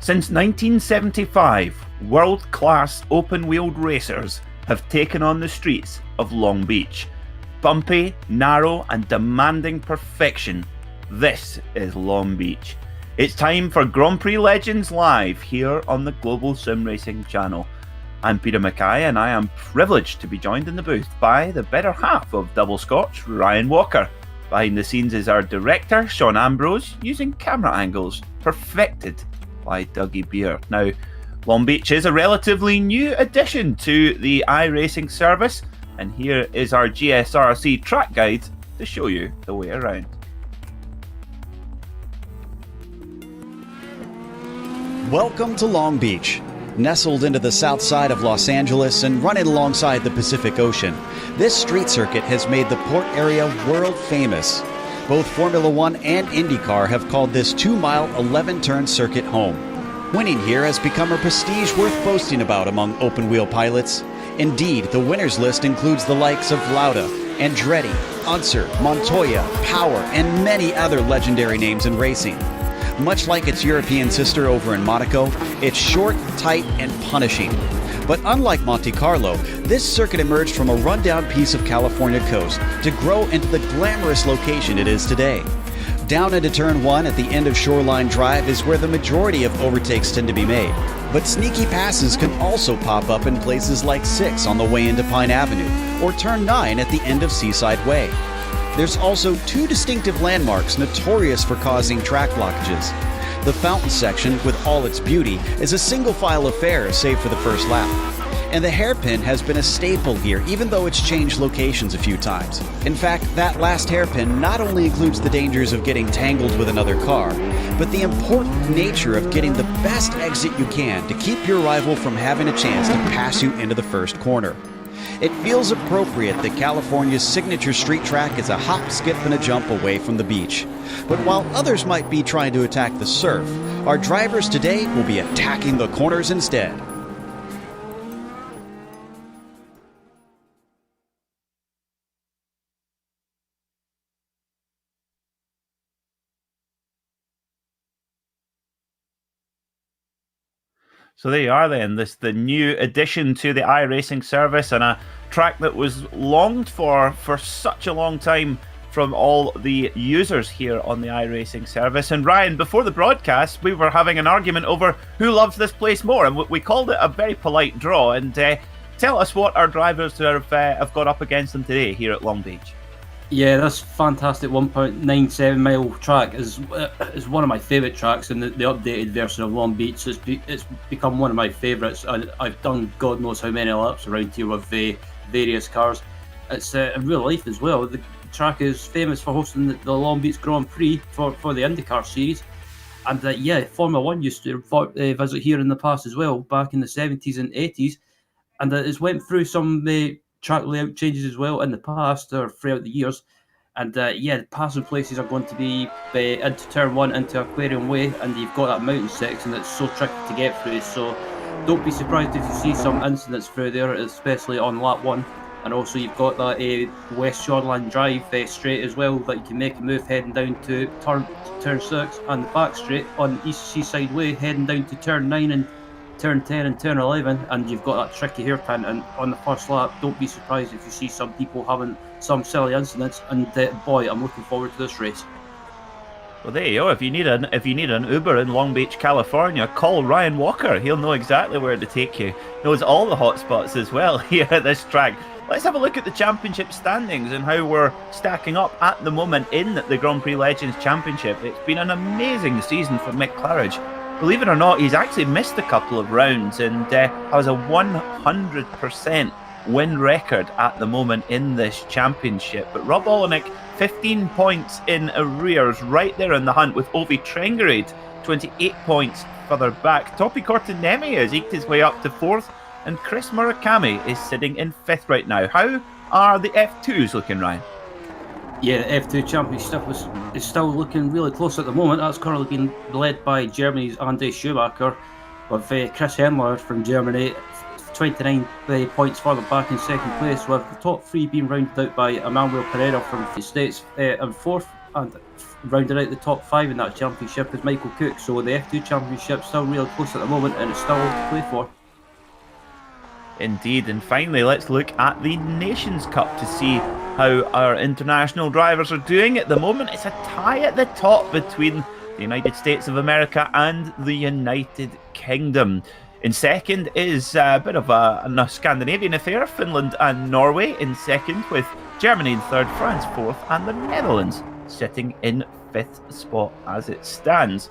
Since 1975, world-class open-wheeled racers have taken on the streets of Long Beach. Bumpy, narrow and demanding perfection. This is Long Beach. It's time for Grand Prix Legends Live here on the Global Sim Racing channel. I'm Peter Mackay and I am privileged to be joined in the booth by the better half of Double Scotch, Ryan Walker. Behind the scenes is our director, Sean Ambrose, using camera angles perfected by Dougie Beer. Now, Long Beach is a relatively new addition to the iRacing service, and here is our GSRC track guide to show you the way around. Welcome to Long Beach. Nestled into the south side of Los Angeles and running alongside the Pacific Ocean, this street circuit has made the port area world famous. Both Formula One and IndyCar have called this 2-mile, 11-turn circuit home. Winning here has become a prestige worth boasting about among open-wheel pilots. Indeed, the winners list includes the likes of Lauda, Andretti, Unser, Montoya, Power, and many other legendary names in racing. Much like its European sister over in Monaco, it's short, tight, and punishing. But unlike Monte Carlo, this circuit emerged from a rundown piece of California coast to grow into the glamorous location it is today. Down into Turn 1 at the end of Shoreline Drive is where the majority of overtakes tend to be made. But sneaky passes can also pop up in places like 6 on the way into Pine Avenue, or Turn 9 at the end of Seaside Way. There's also 2 distinctive landmarks notorious for causing track blockages. The fountain section, with all its beauty, is a single-file affair save for the first lap. And the hairpin has been a staple here, even though it's changed locations a few times. In fact, that last hairpin not only includes the dangers of getting tangled with another car, but the important nature of getting the best exit you can to keep your rival from having a chance to pass you into the first corner. It feels appropriate that California's signature street track is a hop, skip, and a jump away from the beach. But while others might be trying to attack the surf, our drivers today will be attacking the corners instead. So there you are then, the new addition to the iRacing service, and a track that was longed for such a long time from all the users here on the iRacing service. And Ryan, before the broadcast, we were having an argument over who loves this place more, and we called it a very polite draw. And tell us what our drivers have got up against them today here at Long Beach. Yeah, this fantastic 1.97 mile track is one of my favourite tracks in the updated version of Long Beach. It's become one of my favourites. I've done God knows how many laps around here with various cars. It's in real life as well. The track is famous for hosting the Long Beach Grand Prix for the IndyCar series. And Formula One used to visit here in the past as well, back in the 70s and 80s. And it's went through some track layout changes as well in the past or throughout the years. And the passing places are going to be into Turn 1, into Aquarium Way, and you've got that mountain section that's so tricky to get through. So don't be surprised if you see some incidents through there, especially on lap 1. And also you've got that West Shoreline Drive straight as well, that you can make a move heading down to Turn 6, and the back straight on East Seaside Way heading down to Turn 9 and Turn 10 and Turn 11, and you've got that tricky hairpin. And on the first lap, don't be surprised if you see some people having some silly incidents. And boy, I'm looking forward to this race. Well, there you go. If you need an Uber in Long Beach, California, call Ryan Walker. He'll know exactly where to take you. Knows all the hot spots as well here at this track. Let's have a look at the championship standings and how we're stacking up at the moment in the Grand Prix Legends Championship. It's been an amazing season for Mick Claridge. Believe it or not, he's actually missed a couple of rounds and has a 100% win record at the moment in this championship. But Rob Olenek, 15 points in arrears, right there in the hunt with Ovi Trengerade, 28 points further back. Topi Kortenemi has eked his way up to 4th, and Chris Murakami is sitting in 5th right now. How are the F2s looking, Ryan? Yeah, the F2 championship is still looking really close at the moment. That's currently being led by Germany's Andy Schumacher, with Chris Hendler from Germany 29 points further back in 2nd place, with the top 3 being rounded out by Emmanuel Pereira from the States in 4th and rounded out the top 5 in that championship is Michael Cook. So the F2 championship's still really close at the moment, and it's still all to play for. Indeed, and finally, let's look at the Nations Cup to see how our international drivers are doing. At the moment, it's a tie at the top between the United States of America and the United Kingdom. In second is a bit of a Scandinavian affair, Finland and Norway in second, with Germany in third, France fourth, and the Netherlands sitting in fifth spot as it stands.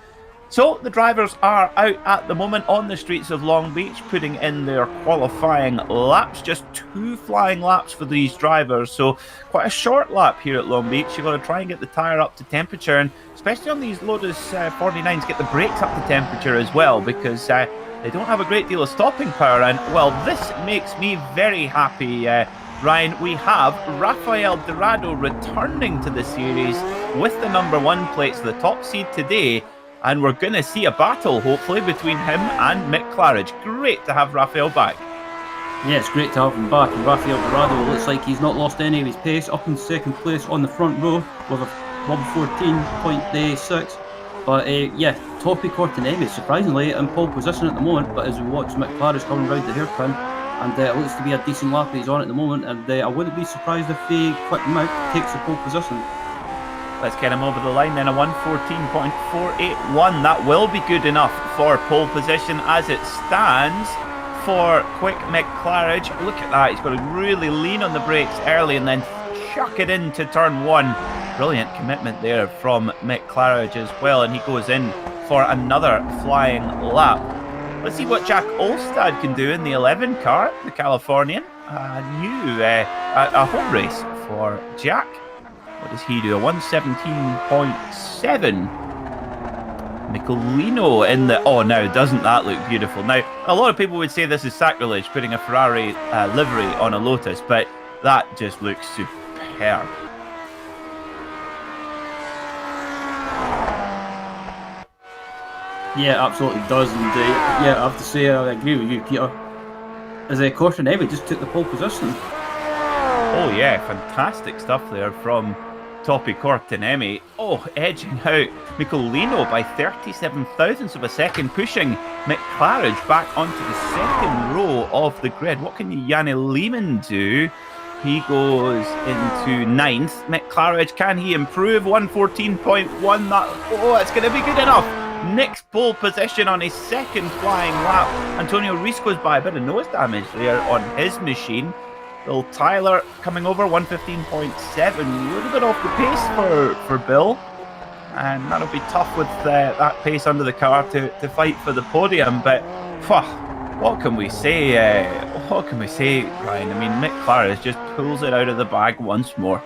So the drivers are out at the moment on the streets of Long Beach, putting in their qualifying laps. Just 2 flying laps for these drivers, so quite a short lap here at Long Beach. You've got to try and get the tyre up to temperature, and especially on these Lotus 49s, get the brakes up to temperature as well, because they don't have a great deal of stopping power. And well, this makes me very happy, Ryan. We have Rafael Dorado returning to the series with the number 1 plates, the top seed today. And we're going to see a battle, hopefully, between him and Mick Claridge. Great to have Rafael back. Yeah, it's great to have him back. And Rafael Dorado looks like he's not lost any of his pace. Up in second place on the front row with a 1:14.6. But yeah, Topi Cortinelli surprisingly in pole position at the moment. But as we watch Mick Claridge coming round the hairpin, and it looks to be a decent lap that he's on at the moment. And I wouldn't be surprised if he quick him out, takes the pole position. Let's get him over the line then, a 1:14.481. That will be good enough for pole position as it stands for quick Mick Claridge. Look at that, he's got to really lean on the brakes early and then chuck it into turn 1. Brilliant commitment there from Mick Claridge as well, and he goes in for another flying lap. Let's see what Jack Olstad can do in the 11 car, the Californian. A home race for Jack. What does he do? A 1:17.7. Michelino in the... Oh, now, doesn't that look beautiful? Now, a lot of people would say this is sacrilege, putting a Ferrari livery on a Lotus, but that just looks superb. Yeah, absolutely does. And yeah, I have to say, I agree with you, Peter. As Cortinelli just took the pole position. Oh, yeah, fantastic stuff there from Topi Cortinelli. Oh, edging out Michelino by 37 thousandths of a second, pushing Mick Claridge back onto the second row of the grid. What can Janne Lehmann do? He goes into 9th. Mick Claridge, can he improve? 1:14.1. Oh, it's going to be good enough. Nick's pole position on his second flying lap. Antonio Reese goes by, a bit of nose damage there on his machine. Bill Tyler coming over, 1:15.7, a little bit off the pace for Bill, and that'll be tough with that pace under the car to fight for the podium. But what can we say? Ryan? I mean, Mick Claridge just pulls it out of the bag once more.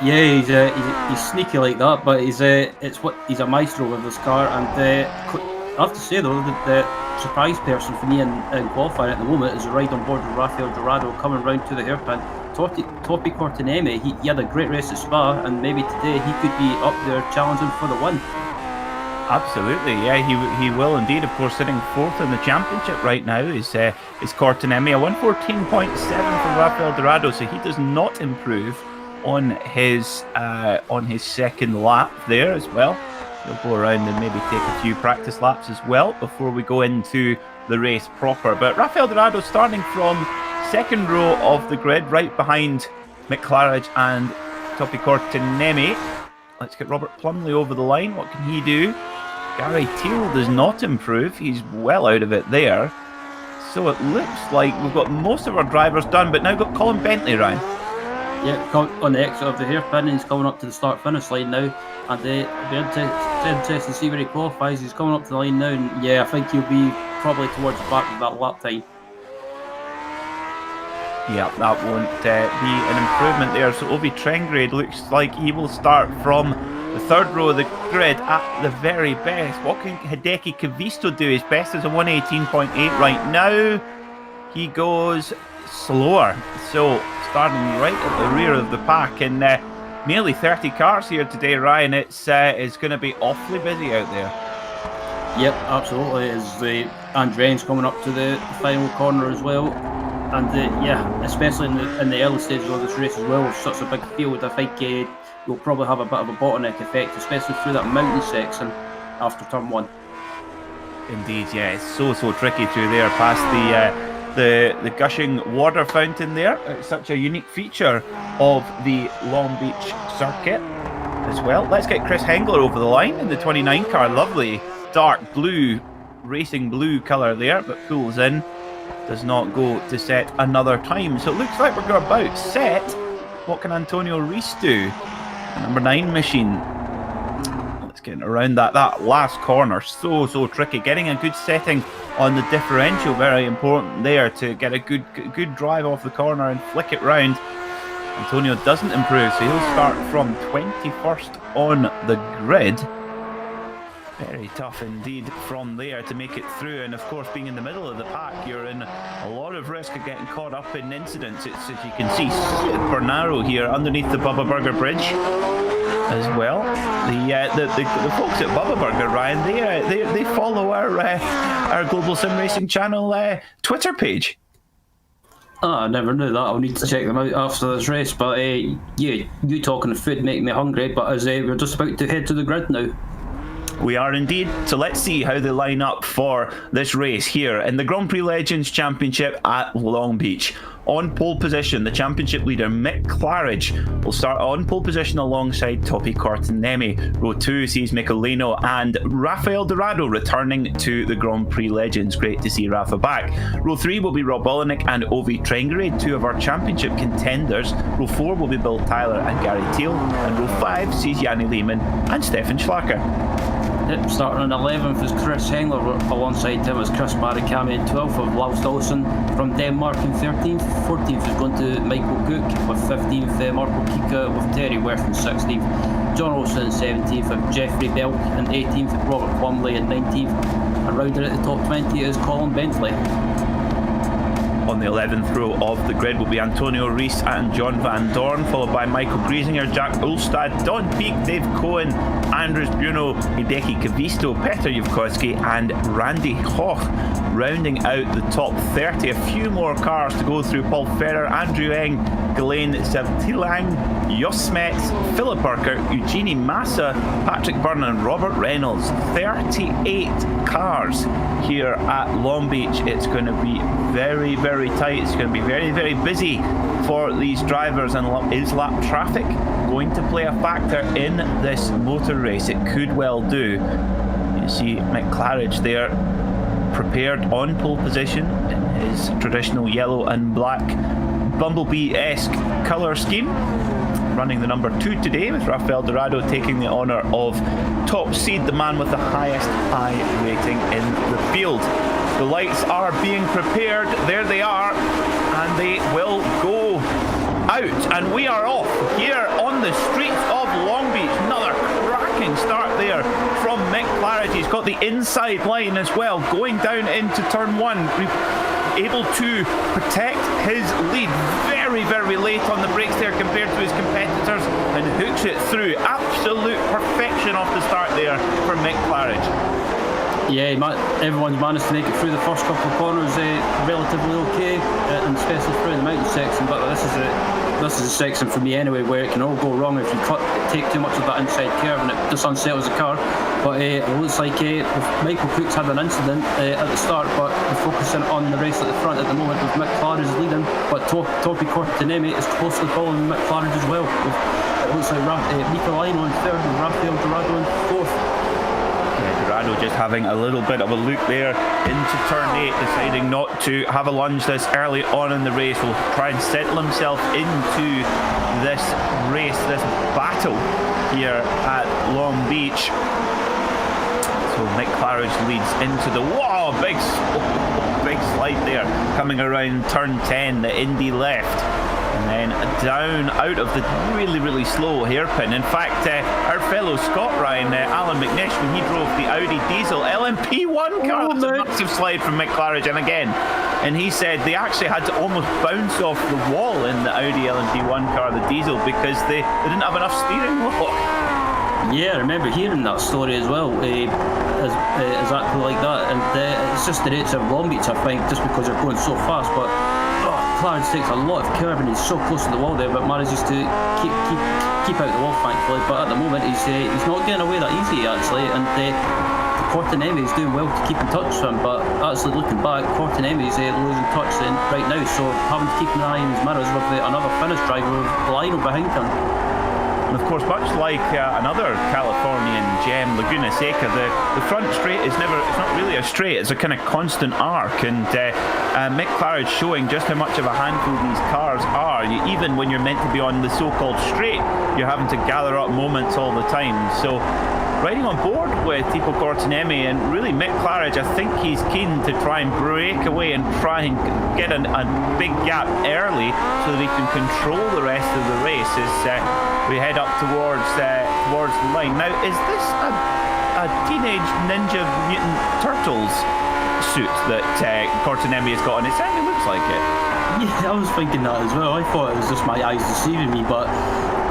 Yeah, he's sneaky like that, but he's a maestro with this car. And I have to say though, the surprise person for me in qualifying at the moment is a ride on board with Rafael Dorado coming round to the hairpin. Topi Cortinelli, he had a great race at Spa, and maybe today he could be up there challenging for the win. Absolutely, yeah, he will indeed. Of course, sitting 4th in the championship right now is Cortinelli, a 1:14.7 for Rafael Dorado, so he does not improve on his second lap there as well. He'll go around and maybe take a few practice laps as well before we go into the race proper. But Rafael Dorado starting from second row of the grid, right behind Mick Claridge and Topi Cortinelli. Let's get Robert Plumley over the line. What can he do? Gary Teal does not improve. He's well out of it there. So it looks like we've got most of our drivers done, but now we've got Colin Bentley, Ryan. Yeah, on the exit of the hairpin, he's coming up to the start-finish line now, and it'll be interesting to see where he qualifies. He's coming up to the line now, and yeah, I think he'll be probably towards the back of that lap time. Yeah, that won't be an improvement there. So Ovi Trengrade looks like he will start from the third row of the grid at the very best. What can Hideki Kavisto do? His best is a 1:18.8 right now. He goes slower, so starting right at the rear of the pack, and nearly 30 cars here today, Ryan. It's going to be awfully busy out there. Yep, absolutely. As the Andrean's coming up to the final corner as well. Yeah, especially in the early stages of this race as well, with such a big field, I think you'll probably have a bit of a bottleneck effect, especially through that mountain section after turn 1. Indeed, yeah, it's so tricky through there, past the gushing water fountain there. It's such a unique feature of the Long Beach circuit as well. Let's get Chris Hengler over the line in the 29 car. Lovely dark blue, racing blue colour there, but pulls in. Does not go to set another time. So it looks like we're about set. What can Antonio Reese do? The number 9 machine. Let's get around that last corner. So tricky. Getting a good setting on the differential, very important there to get a good drive off the corner and flick it round. Antonio doesn't improve, so he'll start from 21st on the grid. Very tough indeed from there to make it through, and of course being in the middle of the pack, you're in a lot of risk of getting caught up in incidents. It's, as you can see, super narrow here underneath the Bubba Burger Bridge as well. The folks at Bubba Burger, Ryan, they follow our Global Sim Racing channel Twitter page. Oh, I never knew that. I'll need to check them out after this race. But yeah, you talking of food make me hungry. But as we're just about to head to the grid now. We are indeed. So let's see how they line up for this race here in the Grand Prix Legends Championship at Long Beach. On pole position, the championship leader Mick Claridge will start on pole position alongside Topi Cortinemi. Row 2 sees Michelino and Rafael Dorado returning to the Grand Prix Legends. Great to see Rafa back. Row 3 will be Rob Olenek and Ovi Trengerade, 2 of our championship contenders. Row 4 will be Bill Tyler and Gary Teal. And row 5 sees Yanni Lehman and Stefan Schlacker. Yep, starting on 11th is Chris Hengler, alongside him is Chris Marikami in 12th, with Lars Dawson from Denmark in 13th. 14th is going to Michael Cook, with 15th Marco Kika, with Terry Worth in 16th. John Olsen in 17th, with Jeffrey Belk in 18th, Robert Plumley in 19th. And rounded at the top 20 is Colin Bentley. On the 11th row of the grid will be Antonio Reese and John Van Dorn, followed by Michael Griesinger, Jack Ulstad, Don Peak, Dave Cohen, Andres Bruno, Hideki Kavisto, Peter Yevkoski and Randy Hoch. Rounding out the top 30, a few more cars to go through. Paul Ferrer, Andrew Eng, Ghislaine Savtilang, Jos Smets, Philip Urquhart, Eugenie Massa, Patrick Byrne and Robert Reynolds. 38 cars here at Long Beach. It's going to be very, very tight. It's going to be very, very busy for these drivers. And is lap traffic going to play a factor in this motor race? It could well do. You see Mick Claridge there, prepared on pole position in his traditional yellow and black Bumblebee-esque colour scheme, running the number 2 today, with Rafael Dorado taking the honour of top seed, the man with the highest I rating in the field. The lights are being prepared. There they are, and they will go out, and we are off here on the streets of Long Beach. Another cracking start there from Mick Claridge. He's got the inside line as well, going down into turn 1, able to protect his lead very, very late on the brakes there compared to his competitors, and hooks it through. Absolute perfection off the start there for Mick Claridge. Yeah, everyone's managed to make it through the first couple of corners relatively okay, and especially through the mountain section. But this is a section for me anyway where it can all go wrong if you take too much of that inside curve, and it just unsettles the car. But it looks like Michael Cook's had an incident at the start, but we're focusing on the race at the front at the moment with Mick Claridge leading. But Topi Cortinemi is closely following Mick Claridge as well. It looks like Michelino in 3rd and Rafael Dorado in 4th. Dorado just having a little bit of a look there into turn 8, deciding not to have a lunge this early on in the race. Will try and settle himself into this race, this battle here at Long Beach. So Mick Claridge leads into the big slide there, coming around turn 10, the Indy left. And then down out of the really, really slow hairpin. In fact, our fellow Scot, Ryan, Alan McNish, when he drove the Audi Diesel LMP1 car, that's a massive slide from Mick Claridge, and he said they actually had to almost bounce off the wall in the Audi LMP1 car, the Diesel, because they didn't have enough steering lock. Yeah, I remember hearing that story as well, exactly like that, and it's just the nature of Long Beach, I think, just because they're going so fast, but McLaren takes a lot of curve and he's so close to the wall there, but manages to keep out the wall, thankfully. But at the moment, he's not getting away that easy, actually, and Cortinemi is doing well to keep in touch with him, but actually looking back, Cortinemi is losing touch right now, so having to keep an eye on his mirrors with another Finnish driver with Lionel behind him. And of course, much like another Californian gem, Laguna Seca, the front straight it's not really a straight, it's a kind of constant arc, and Mick Claridge showing just how much of a handful these cars are. Even when you're meant to be on the so-called straight, you're having to gather up moments all the time. So riding on board with Tipo Cortinemi, and really Mick Claridge, I think he's keen to try and break away and try and get a big gap early so that he can control the rest of the race as we head up towards the line. Now, is this a Teenage Ninja Mutant Turtles suit that Cortinemi has got on? It certainly looks like it. Yeah, I was thinking that as well. I thought it was just my eyes deceiving me, but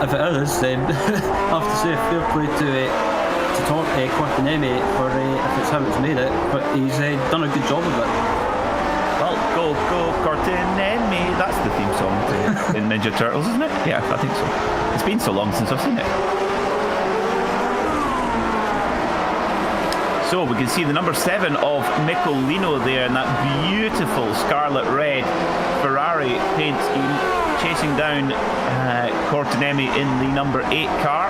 if it is, then I have to say fair play to Cortinemi for if it's how it's made it, but he's done a good job of it. Well, go Cortinemi. That's the theme song to Ninja Turtles, isn't it? Yeah, I think so. It's been so long since I've seen it. So we can see the number 7 of Michelino there in that beautiful scarlet red Ferrari paint scheme, chasing down Cortinemi in the number 8 car.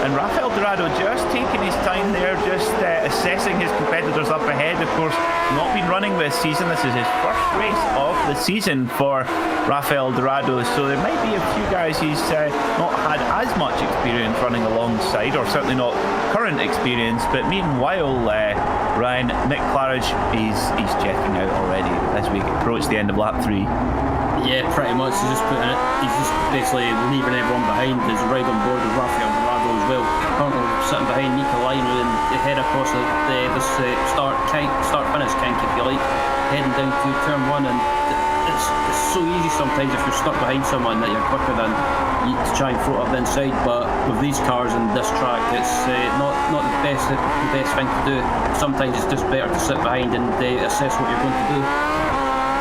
And Rafael Dorado just taking his time there, just assessing his competitors up ahead. Of course, not been running this season. This is his first race of the season for Rafael Dorado. So there might be a few guys he's not had as much experience running alongside, or certainly not current experience. But meanwhile, Ryan, Mick Claridge, he's checking out already as we approach the end of lap 3. Yeah, pretty much. He's just basically leaving everyone behind. He's right on board with Rafael Dorado as well. Currently sitting behind Nico Lino and head across this start-finish kink, if you like, heading down to turn 1. And it's so easy sometimes if you're stuck behind someone that you're quicker than you to try and float up the inside. But with these cars and this track, it's not the best thing to do. Sometimes it's just better to sit behind and assess what you're going to do.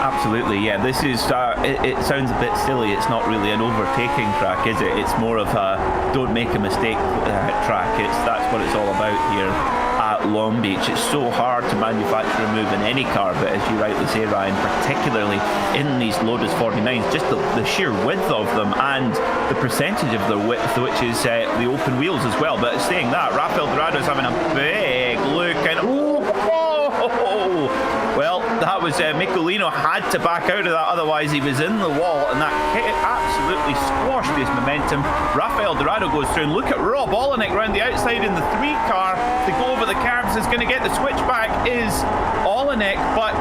Absolutely, yeah. This is, it sounds a bit silly. It's not really an overtaking track, is it? It's more of a don't make a mistake track. That's what it's all about here at Long Beach. It's so hard to manufacture a move in any car, but as you rightly say, Ryan, particularly in these Lotus 49s, just the sheer width of them and the percentage of their width, which is the open wheels as well. But saying that, Rafael Dorado's having a big look, and well, that was Michelino had to back out of that, otherwise he was in the wall, and that absolutely squashed his momentum. Rafael Dorado goes through, and look at Rob Olenek round the outside in the 3 car to go over the curbs. Is going to get the switchback is Olenek, but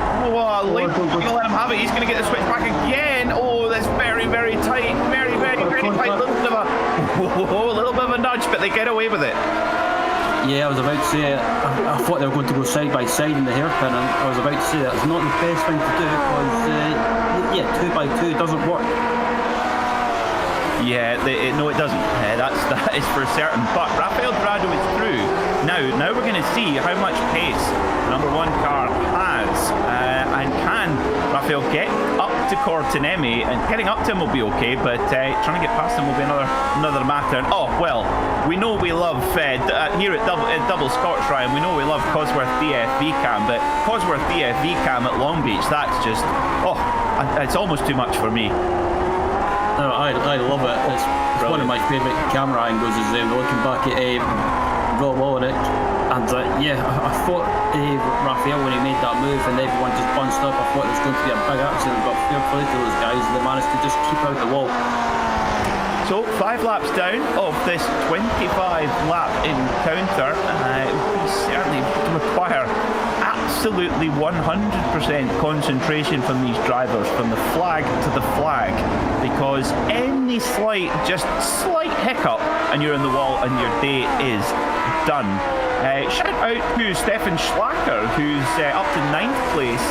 Lincoln's going to let him have it. He's going to get the switchback again. Oh, that's very, very tight, very, very, very tight. A little bit of a nudge, but they get away with it. Yeah, I was about to say, I thought they were going to go side by side in the hairpin, and I was about to say that's not the best thing to do because, 2x2 doesn't work. Yeah, no, it doesn't. That is for certain. But Rafael Dorado is through. Now we're going to see how much pace the number 1 car has, and can Rafael get up to Cortinemi? And getting up to him will be okay, but trying to get past him will be another matter. And, oh well, we know we love here at Double Scotch, Ryan. We know we love Cosworth DFV cam, but Cosworth DFV cam at Long Beach, that's just it's almost too much for me. No, I love it. It's one of my favourite camera angles is looking back at Rob Olenek. And I thought Rafael, when he made that move and everyone just bunched up, I thought it was going to be a big accident, but fair play to those guys, they managed to just keep out the wall. So 5 laps down of this 25 lap encounter, we certainly require absolutely 100% concentration from these drivers, from the flag to the flag, because any slight hiccup and you're in the wall and your day is done. Shout out to Stefan Schlacker, who's up to 9th place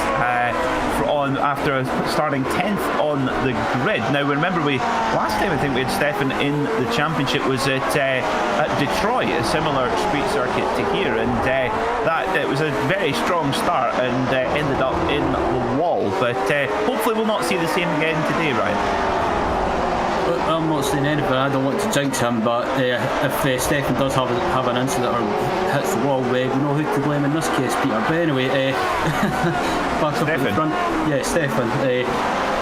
after starting 10th on the grid. Now, remember, last time I think we had Stefan in the championship was at Detroit, a similar street circuit to here, and that it was a very strong start and ended up in the wall. But hopefully we'll not see the same again today, Ryan. I'm not saying anything, I don't want to jinx him, but if Stefan does have an incident or hits the wall, we know who to blame in this case, Peter. But anyway, back up at the front. Yeah, Stefan.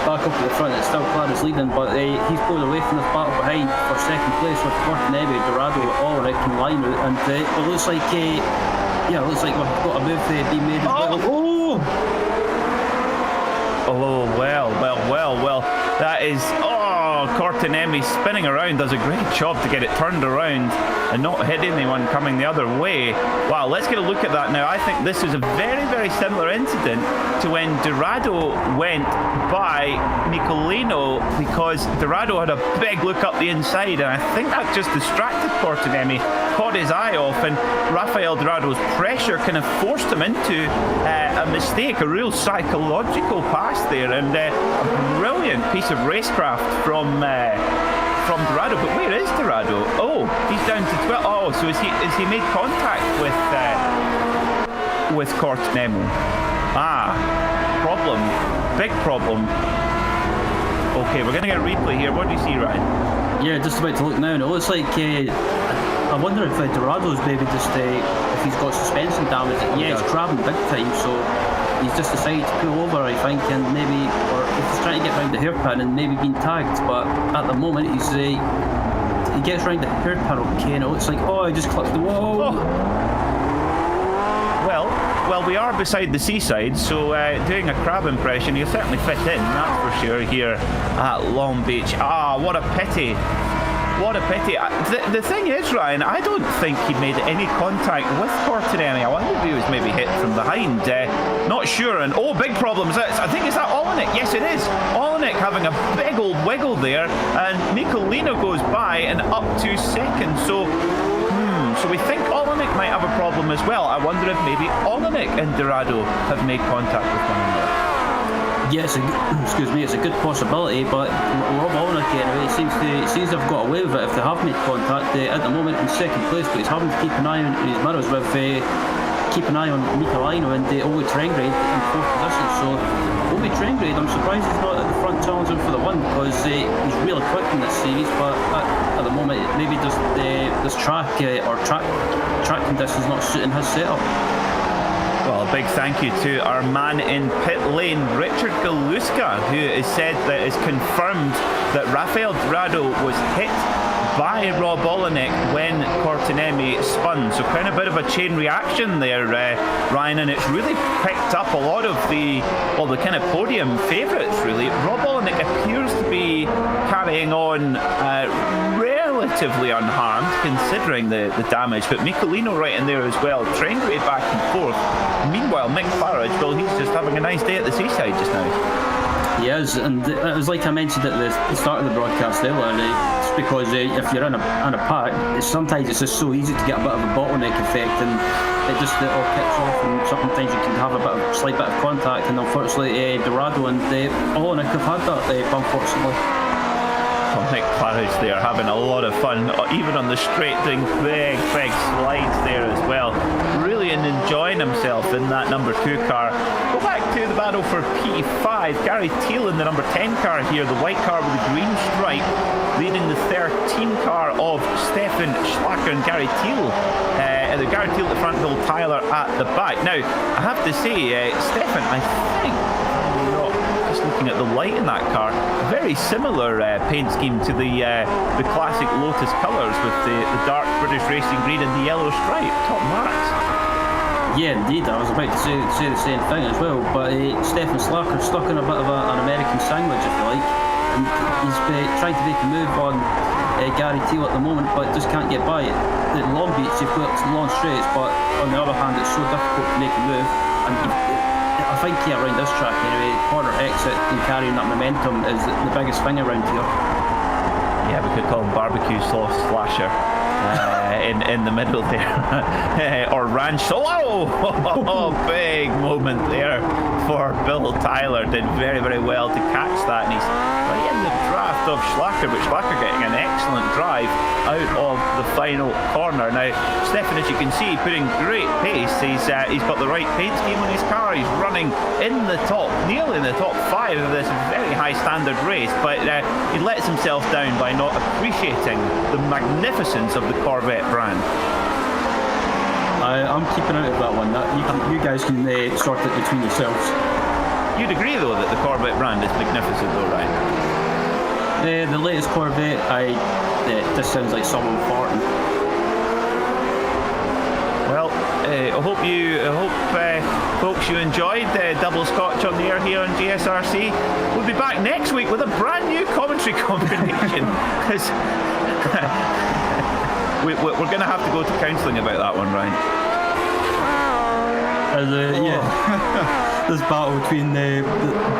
Back up at the front, it's still Clarence leading, but he's pulled away from this battle behind for second place with Fortinelli, Dorado, Ulrich and Lino, and it looks like we've got a move being made as well. Oh, well, that is... Cortinemi spinning around, does a great job to get it turned around and not hit anyone coming the other way. Wow, let's get a look at that now. I think this is a very, very similar incident to when Dorado went by Nicolino, because Dorado had a big look up the inside, and I think that just distracted Cortinemi, caught his eye off, and Rafael Dorado's pressure kind of forced him into a mistake, a real psychological pass there, and a brilliant piece of racecraft from Dorado. But where is Dorado? Oh, he's down to 12. Oh, so is he made contact with Cortinemi? Problem, big problem. Okay, we're gonna get a replay here. What do you see, Ryan? Yeah, just about to look now, and it looks like I wonder if Dorado's maybe just if he's got suspension damage. Yeah, he's crabbing big time, so he's just decided to pull over, I think, and maybe, or if he's trying to get round the hairpin and maybe being tagged, but at the moment he gets round the hairpin, okay, and it looks like, I just clipped the wall. Oh. Well, we are beside the seaside, so doing a crab impression, you'll certainly fit in, that's for sure, here at Long Beach. What a pity. What a pity. The thing is, Ryan, I don't think he made any contact with Cortinelli. I wonder if he was maybe hit from behind. Not sure. And big problems. I think, is that Olenek? Yes, it is. Olenek having a big old wiggle there. And Nicolino goes by and up to second. So we think Olenek might have a problem as well. I wonder if maybe Olenek and Dorado have made contact with one another. Yeah, it's a good possibility, but Rob Olenek anyway seems to have got away with it if they have made contact. At the moment in second place, but he's having to keep an eye on his mirrors with keep an eye on Nicolino and Owe Trengrade in fourth position. So Owe Trengrade, I'm surprised he's not at the front challenging for the win, because he's really quick in this series, but at the moment maybe just this track or track conditions not suiting his setup. Well, a big thank you to our man in pit lane, Richard Galuska, who has said that is confirmed that Rafael Dorado was hit by Rob Olenek when Cortinemi spun. So kind of a bit of a chain reaction there, Ryan, and it's really picked up a lot of the kind of podium favourites, really. Rob Olenek appears to be carrying on relatively unharmed, considering the damage, but Nicolino right in there as well. Trengrade back and forth. Meanwhile, Mick Farage, well, he's just having a nice day at the seaside just now. He is, and it was like I mentioned at the start of the broadcast earlier, it's because if you're in a pack, sometimes it's just so easy to get a bit of a bottleneck effect, and it all kicks off, and sometimes you can have a slight bit of contact, and unfortunately Dorado and Olenek have had that, unfortunately. Mick Farage there having a lot of fun, even on the straight, doing big slides there as well. Really enjoying himself in that number 2 car. Go back to the battle for P5. Gary Teal in the number 10 car here, the white car with the green stripe, leading the 13 car of Stefan Schlacker and Gary Teal. Gary Teal at the front, Bill Tyler at the back. Now, I have to say, Stefan, I think, just looking at the light in that car, very similar paint scheme to the classic Lotus colours with the dark British Racing green and the yellow stripe. Top marks. Yeah, indeed. I was about to say the same thing as well. But Stefan Schlacker stuck in a bit of an American sandwich, if you like, and he's trying to make a move on Gary Teal at the moment, but just can't get by. At Long Beach, you've got long straights, but on the other hand, it's so difficult to make a move, and I think around this track anyway, corner exit and carrying that momentum is the biggest thing around here. Yeah, we could call him barbecue sauce slasher. in the middle there, or ran solo. Big moment there for Bill Tyler. Did very, very well to catch that, and he's right in the draft of Schlacker, but Schlacker getting an excellent drive out of the final corner. Now, Stefan, as you can see, putting great pace. He's got the right paint scheme on his car. He's running in the top, nearly in the top 5 of this very high standard race, but he lets himself down by not appreciating the magnificence of the Corvette brand. I'm keeping out of that one. You guys can sort it between yourselves. You'd agree, though, that the Corvette brand is magnificent, though, right? The latest Corvette, this sounds like someone farting. Well, I hope folks you enjoyed double scotch on the air here on GSRC. We'll be back next week with a brand new commentary combination, because we're going to have to go to counselling about that one, Ryan. Yeah. This battle between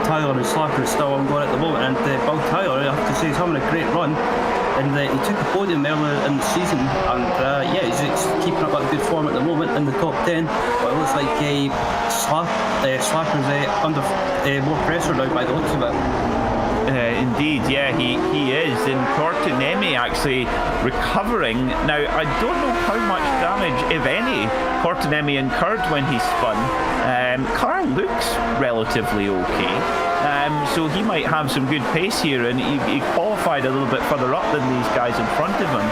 Tyler and Slacker is still ongoing at the moment, and Bill Tyler, I have to say, he's having a great run, and he took a podium earlier in the season, and he's keeping up a good form at the moment in the top 10, but it looks like Slacker's under more pressure now by the looks of it. Indeed, yeah, he is. And Cortinemi actually recovering. Now, I don't know how much damage, if any, Cortinemi incurred when he spun. Car looks relatively okay. So he might have some good pace here, and he qualified a little bit further up than these guys in front of him,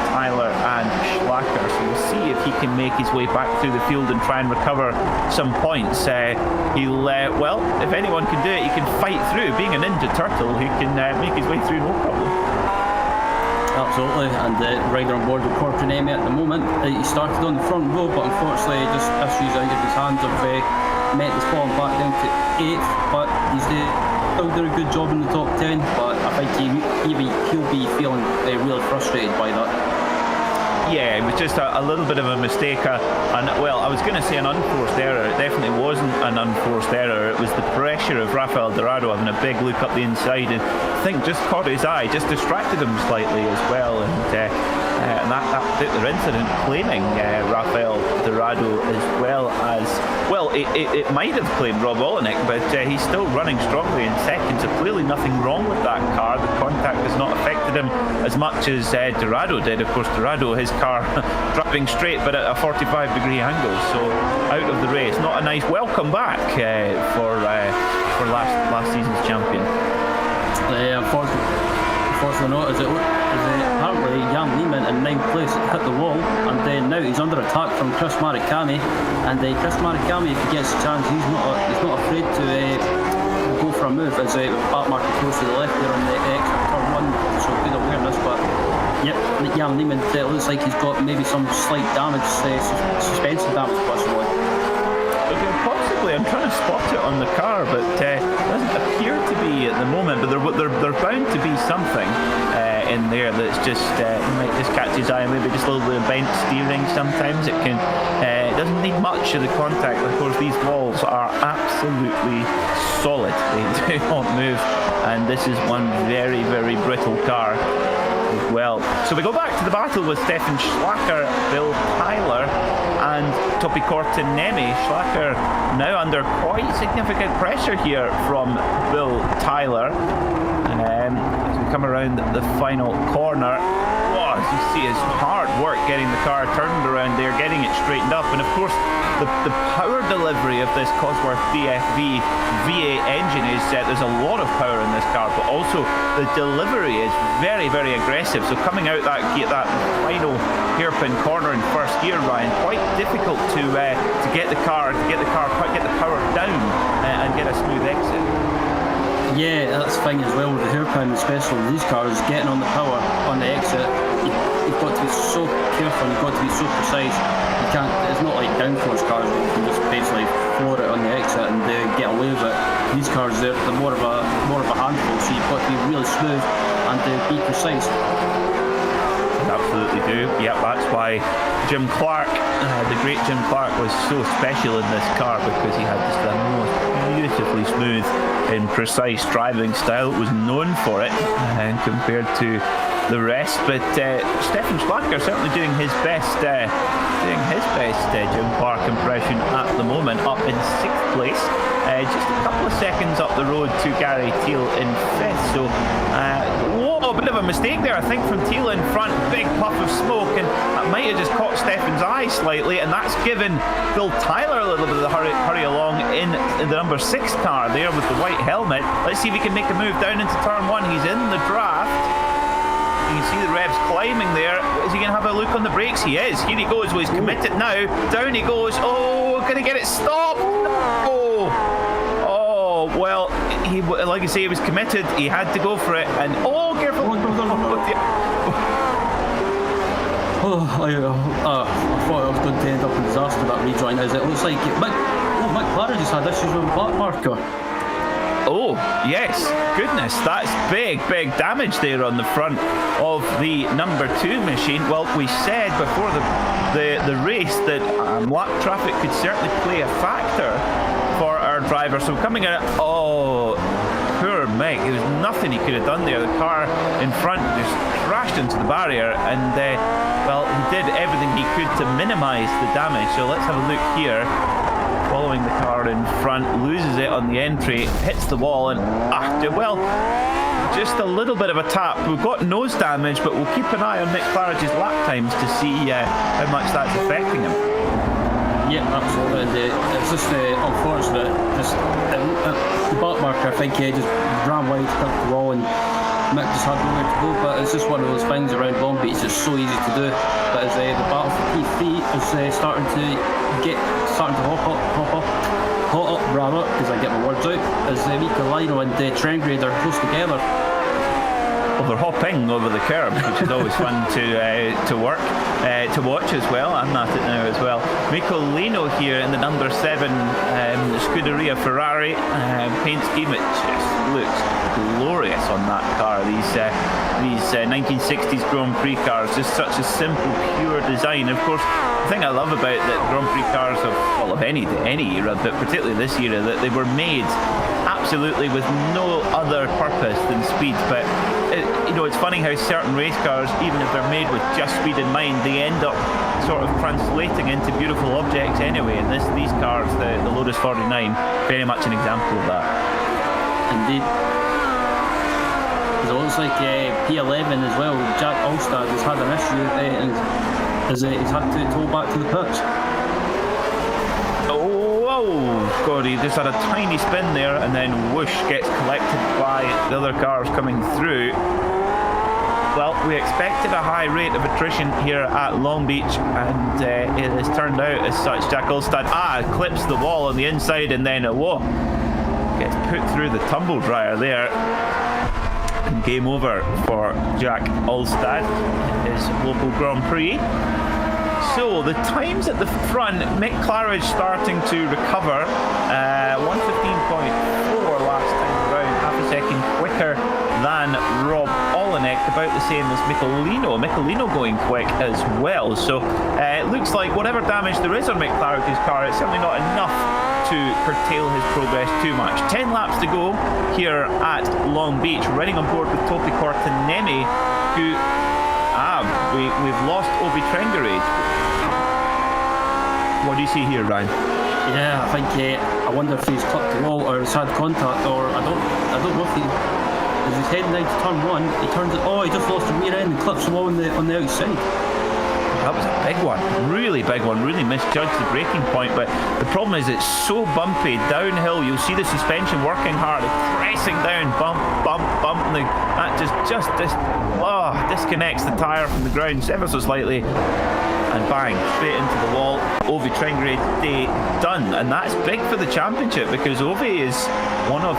Tyler and Schlacker. So we'll see if he can make his way back through the field and try and recover some points. Well, if anyone can do it, he can fight through. Being a Ninja Turtle, he can make his way through no problem. Absolutely, and rider on board with Cortinemi at the moment. He started on the front row, but unfortunately just issues out of his hands have meant he's fallen back down to 8th, but he's still doing a good job in the top 10, but I think he'll be feeling really frustrated by that. Yeah, it was just a little bit of a mistake, I was going to say an unforced error. It definitely wasn't an unforced error. It was the pressure of Rafael Dorado having a big look up the inside, and I think just caught his eye, just distracted him slightly as well, and that particular incident claiming Rafael Dorado as well as, well, it might have claimed Rob Olenek, but he's still running strongly in second, so clearly nothing wrong with that car. The contact has not affected him as much as Dorado did. Of course, Dorado, his car driving straight but at a 45-degree angle, so out of the race. Not a nice welcome back for last season's champion. Unfortunately not, as apparently Jan Lehmann in 9th place hit the wall, and now he's under attack from Chris Marikami, and Chris Marikami, if he gets a chance, he's not afraid to go for a move, as back market close to the left there on the exit turn 1, so good awareness, but yep, Jan Lehmann, it looks like he's got maybe some slight damage, suspension damage possibly. Possibly, I'm trying to spot it on the car, but it doesn't appear to be at the moment. But there bound to be something in there that's just might just catch his eye. Maybe just a little bit of bent steering. Sometimes it can. It doesn't need much of the contact. Of course, these walls are absolutely solid. They do not move, and this is one very, very brittle car as well. So we go back to the battle with Stefan Schlacker, Bill Tyler, and Topi Cortinemi. Schlacker now under quite significant pressure here from Bill Tyler. As we come around the final corner, as you see, his hard work getting the car turned around there, getting it straightened up, and of course the power delivery of this Cosworth DFV V8 engine is there's a lot of power in this car, but also the delivery is very, very aggressive. So coming out that final hairpin corner in first gear, Ryan, quite difficult to get the car get the power down and get a smooth exit. Yeah, that's the thing as well with the hairpin, especially with these cars, getting on the power on the exit. You've got to be so careful, you've got to be so precise. You can't. It's not like downforce cars where you can just basically floor it on the exit and get away with it. These cars, they're more of a handful, so you've got to be really smooth and be precise. Absolutely do. Yep, that's why Jim Clark, the great Jim Clark, was so special in this car, because he had just the most beautifully smooth and precise driving style. It was known for it, and compared to the rest. But Stefan Schlacker certainly doing his best Jim Park impression at the moment, up in 6th place. Just a couple of seconds up the road to Gary Teal in 5th. So, a bit of a mistake there, I think, from Teal in front. Big puff of smoke, and that might have just caught Stefan's eye slightly, and that's given Phil Tyler a little bit of the hurry along in the number 6 car there with the white helmet. Let's see if he can make a move down into turn 1. He's in the draft. You can see the revs climbing there. Is he going to have a look on the brakes? He is. Here he goes. Well, he's committed now. Down he goes. Oh, going to get it stopped. Oh, well, he, like I say, he was committed. He had to go for it. And, careful. I thought I was going to end up in disaster, that rejoin. It looks like Mick Clara just had issues with a black marker. Oh, yes. Goodness, that's big damage there on the front of the number 2 machine. Well, we said before the race that lap traffic could certainly play a factor for our driver. So coming in, poor Mick. There was nothing he could have done there. The car in front just crashed into the barrier, and he did everything he could to minimise the damage. So let's have a look here. Following the car in front, loses it on the entry, hits the wall, and just a little bit of a tap. We've got nose damage, but we'll keep an eye on Mick Claridge's lap times to see how much that's affecting him. Yeah, absolutely. And it's just unfortunate. The back marker, I think he just ran wide, took the wall, and Mick just had nowhere to go. But it's just one of those things around Long Beach. It's so easy to do. But as the battle for P3 is starting to hot up, rather, because I get my words out, as Mika Lino and Trengrade are close together. Well, they're hopping over the curb, which is always fun to watch as well. I'm at it now as well. Miko Lino here in the number 7 Scuderia Ferrari paint scheme. It just looks glorious on that car. These 1960s Grand Prix cars, just such a simple, pure design. Of course, the thing I love about that Grand Prix cars of any era, but particularly this era, that they were made absolutely with no other purpose than speed. But it's funny how certain race cars, even if they're made with just speed in mind, they end up sort of translating into beautiful objects anyway. And these cars, the Lotus 49, very much an example of that. Indeed. It looks like P11 as well. Jack Alstad has had an issue and he's had to tow back to the pitch. Oh God, he just had a tiny spin there, and then whoosh, gets collected by the other cars coming through. Well, we expected a high rate of attrition here at Long Beach, and it has turned out as such. Jack Alstad clips the wall on the inside, and then gets put through the tumble dryer there. And game over for Jack Alstad in his local Grand Prix. So the times at the front, Mick Claridge starting to recover. 1:15.4 last time around, half a second quicker than Rob Olenek, about the same as Michelino. Michelino going quick as well. So it looks like whatever damage there is on Mick Claridge's car, it's certainly not enough to curtail his progress too much. 10 laps to go here at Long Beach. Riding on board with Topi Kortenemi, who we've lost Obi Trengerade. What do you see here, Ryan? Yeah, I think I wonder if he's clipped the wall or he's had contact, or I don't know if as he's heading down to turn 1, he turns it. He just lost the rear end and clips the wall on the outside. That was a big one, really big one, really misjudged the braking point, but the problem is it's so bumpy downhill. You'll see the suspension working hard, pressing down, bump, and that just disconnects the tyre from the ground ever so slightly, and bang, straight into the wall. Ovi Trengrade day done, and that's big for the championship, because Ovi is one of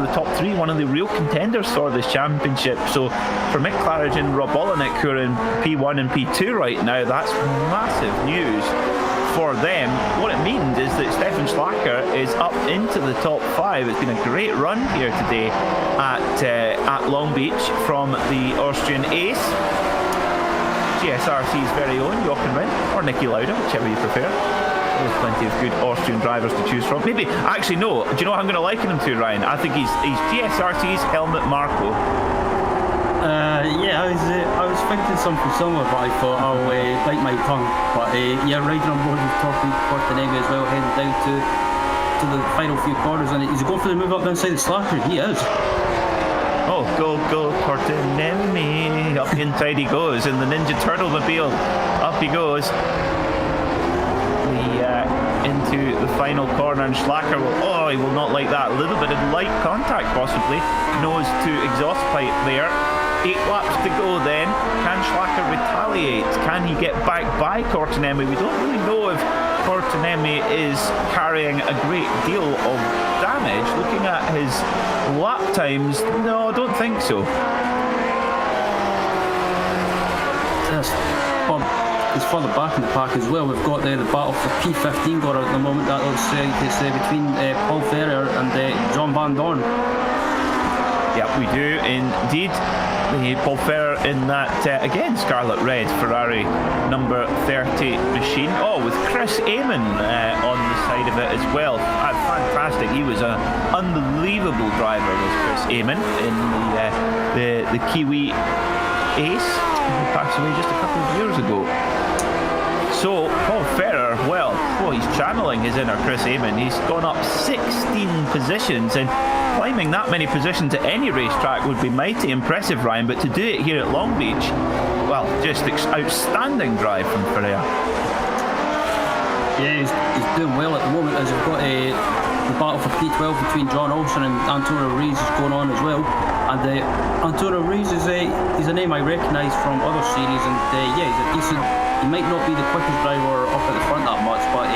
the top 3, one of the real contenders for this championship. So for Mick Claridge and Rob Olenek, who are in P1 and P2 right now, that's massive news for them. What it means is that Stefan Schlacker is up into the top 5. It's been a great run here today at Long Beach from the Austrian ace, GSRC's very own Jochen Rindt, or Niki Lauda, whichever you prefer. There's plenty of good Austrian drivers to choose from. Maybe, actually no, do you know what I'm going to liken him to, Ryan? I think he's GSRC's Helmut Marko. Yeah, I was thinking something similar, but I thought I'll bite my tongue. But yeah, riding on board with Topi Portanemi as well, heading down to the final few corners, and he's going for the move up inside the slacker. He is. Oh, go Portanemi! Up inside he goes in the Ninja Turtle mobile. Up he goes. Into the final corner, and Schlacker he will not like that. A little bit of light contact possibly. Nose to exhaust pipe there. 8 laps to go then. Can Schlacker retaliate? Can he get back by Portanemi? We don't really know if Portanemi is carrying a great deal of damage. Looking at his lap times, no, I don't think so. It's further back in the pack as well. We've got the battle for P15 going on at the moment. That looks it's between Paul Ferrer and John Van Dorn. Yeah, we do indeed. Paul Ferrer in that, again, scarlet red Ferrari number 30 machine. Oh, with Chris Amon on the side of it as well. Fantastic. He was an unbelievable driver, was Chris Amon, in the Kiwi Ace, who passed away just a couple of years ago. So, Paul Ferrer, well, he's channeling his inner Chris Amon. He's gone up 16 positions, and climbing that many positions at any racetrack would be mighty impressive, Ryan, but to do it here at Long Beach, well, just outstanding drive from Ferrer. Yeah, he's doing well at the moment, as we've got the battle for P12 between John Olsen and Antonio Rees is going on as well. And Antonio Rees is he's a name I recognise from other series, and yeah, he's a decent. He might not be the quickest driver up at the front that much, but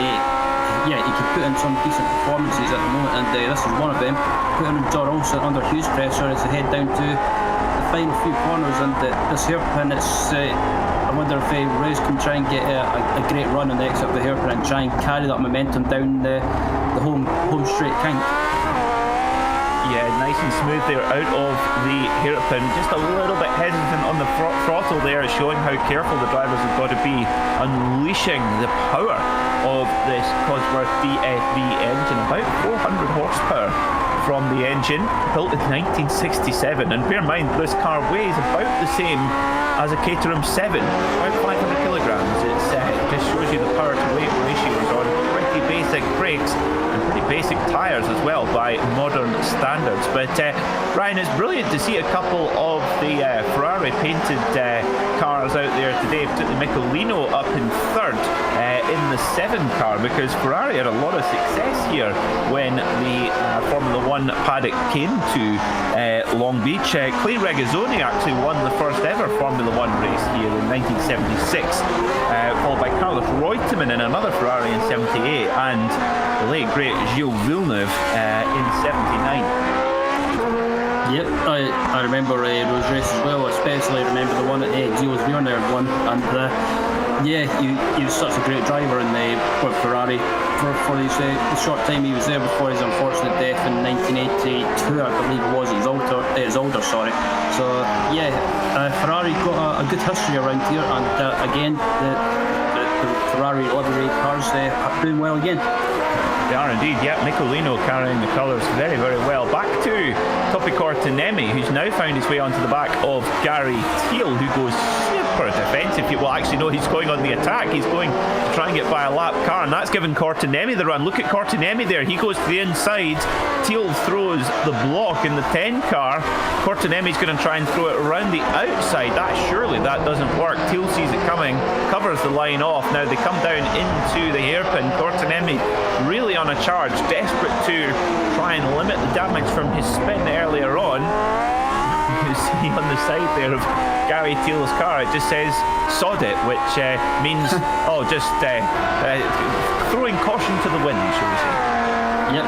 yeah, he can put in some decent performances at the moment, and this is one of them. Putting John Olsen under huge pressure as they head down to the final few corners, and this hairpin, it's. I wonder if Rees can try and get a great run on the exit of the hairpin and try and carry that momentum down the home straight kink. Yeah, nice and smooth there out of the hairpin. Just a little bit hesitant on the throttle there, showing how careful the drivers have got to be, unleashing the power of this Cosworth DFV engine. About 400 horsepower from the engine, built in 1967. And bear in mind, this car weighs about the same as a Caterham 7, about 500 kilograms. It just shows you the power to weight ratios on pretty basic brakes and pretty basic tyres as well by modern standards. But Ryan, it's brilliant to see a couple of the Ferrari painted cars out there today, particularly Michelino up in third in the 7 car, because Ferrari had a lot of success here when the Formula 1 paddock came to Long Beach. Clay Regazzoni actually won the first ever Formula 1 race here in 1976, followed by Carlos Reutemann in another Ferrari in 78, and the late great Gilles Villeneuve in 79. Yep, I remember those races well. Especially remember the one that Gilles Villeneuve won, and yeah, he was such a great driver in with Ferrari for his the short time he was there before his unfortunate death in 1982, I believe it was. His older, sorry. So yeah, Ferrari got a good history around here, and again the Ferrari livery cars are doing well again. They are indeed, yeah. Michelino carrying the colours very, very well. Back to Topi Portanemi, who's now found his way onto the back of Gary Thiel, who goes super defensive. Well, actually, no, he's going on the attack. He's going to try and get by a lap car, and that's given Portanemi the run. Look at Portanemi there. He goes to the inside. Thiel throws the block in the 10 car. Portanemi's going to try and throw it around the outside. Surely that doesn't work. Thiel sees it coming, covers the line off. Now they come down into the hairpin. Portanemi really on a charge, desperate to try and limit the damage from his spin earlier on. You see on the side there of Gary Thiel's car, it just says sod it, which means just throwing caution to the wind, shall we say. Yep.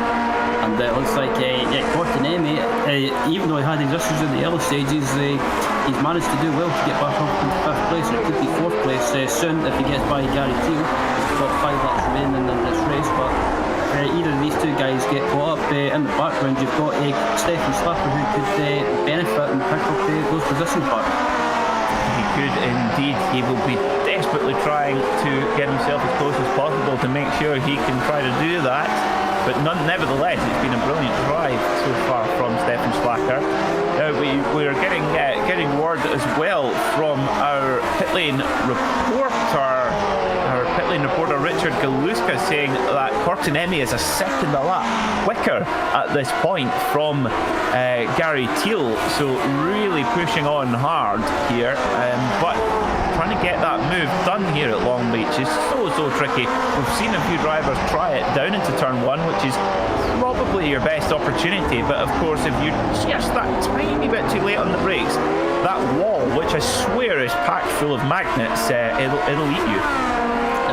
And it looks like Portanemi, even though he had his issues in the early stages, he's managed to do well to get back up into 5th place, or it could be 4th place soon if he gets by Gary Thiel. He's got 5 laps remaining in this race, but either of these two guys get caught up in the background, you've got Stefan Slapper, who could benefit and pick up those positions back. He could indeed. He will be desperately trying to get himself as close as possible to make sure he can try to do that. but nevertheless, it's been a brilliant drive so far from Stefan Schlacker. We're getting word as well from our pit lane reporter Richard Galuska saying that Cortinemi is a second a lap quicker at this point from Gary Teal, so really pushing on hard here, but trying to get that move done here at Long Beach is so tricky. We've seen a few drivers try it down into turn 1, which is probably your best opportunity, but of course if you're just that tiny bit too late on the brakes, that wall, which I swear is packed full of magnets, it'll eat you.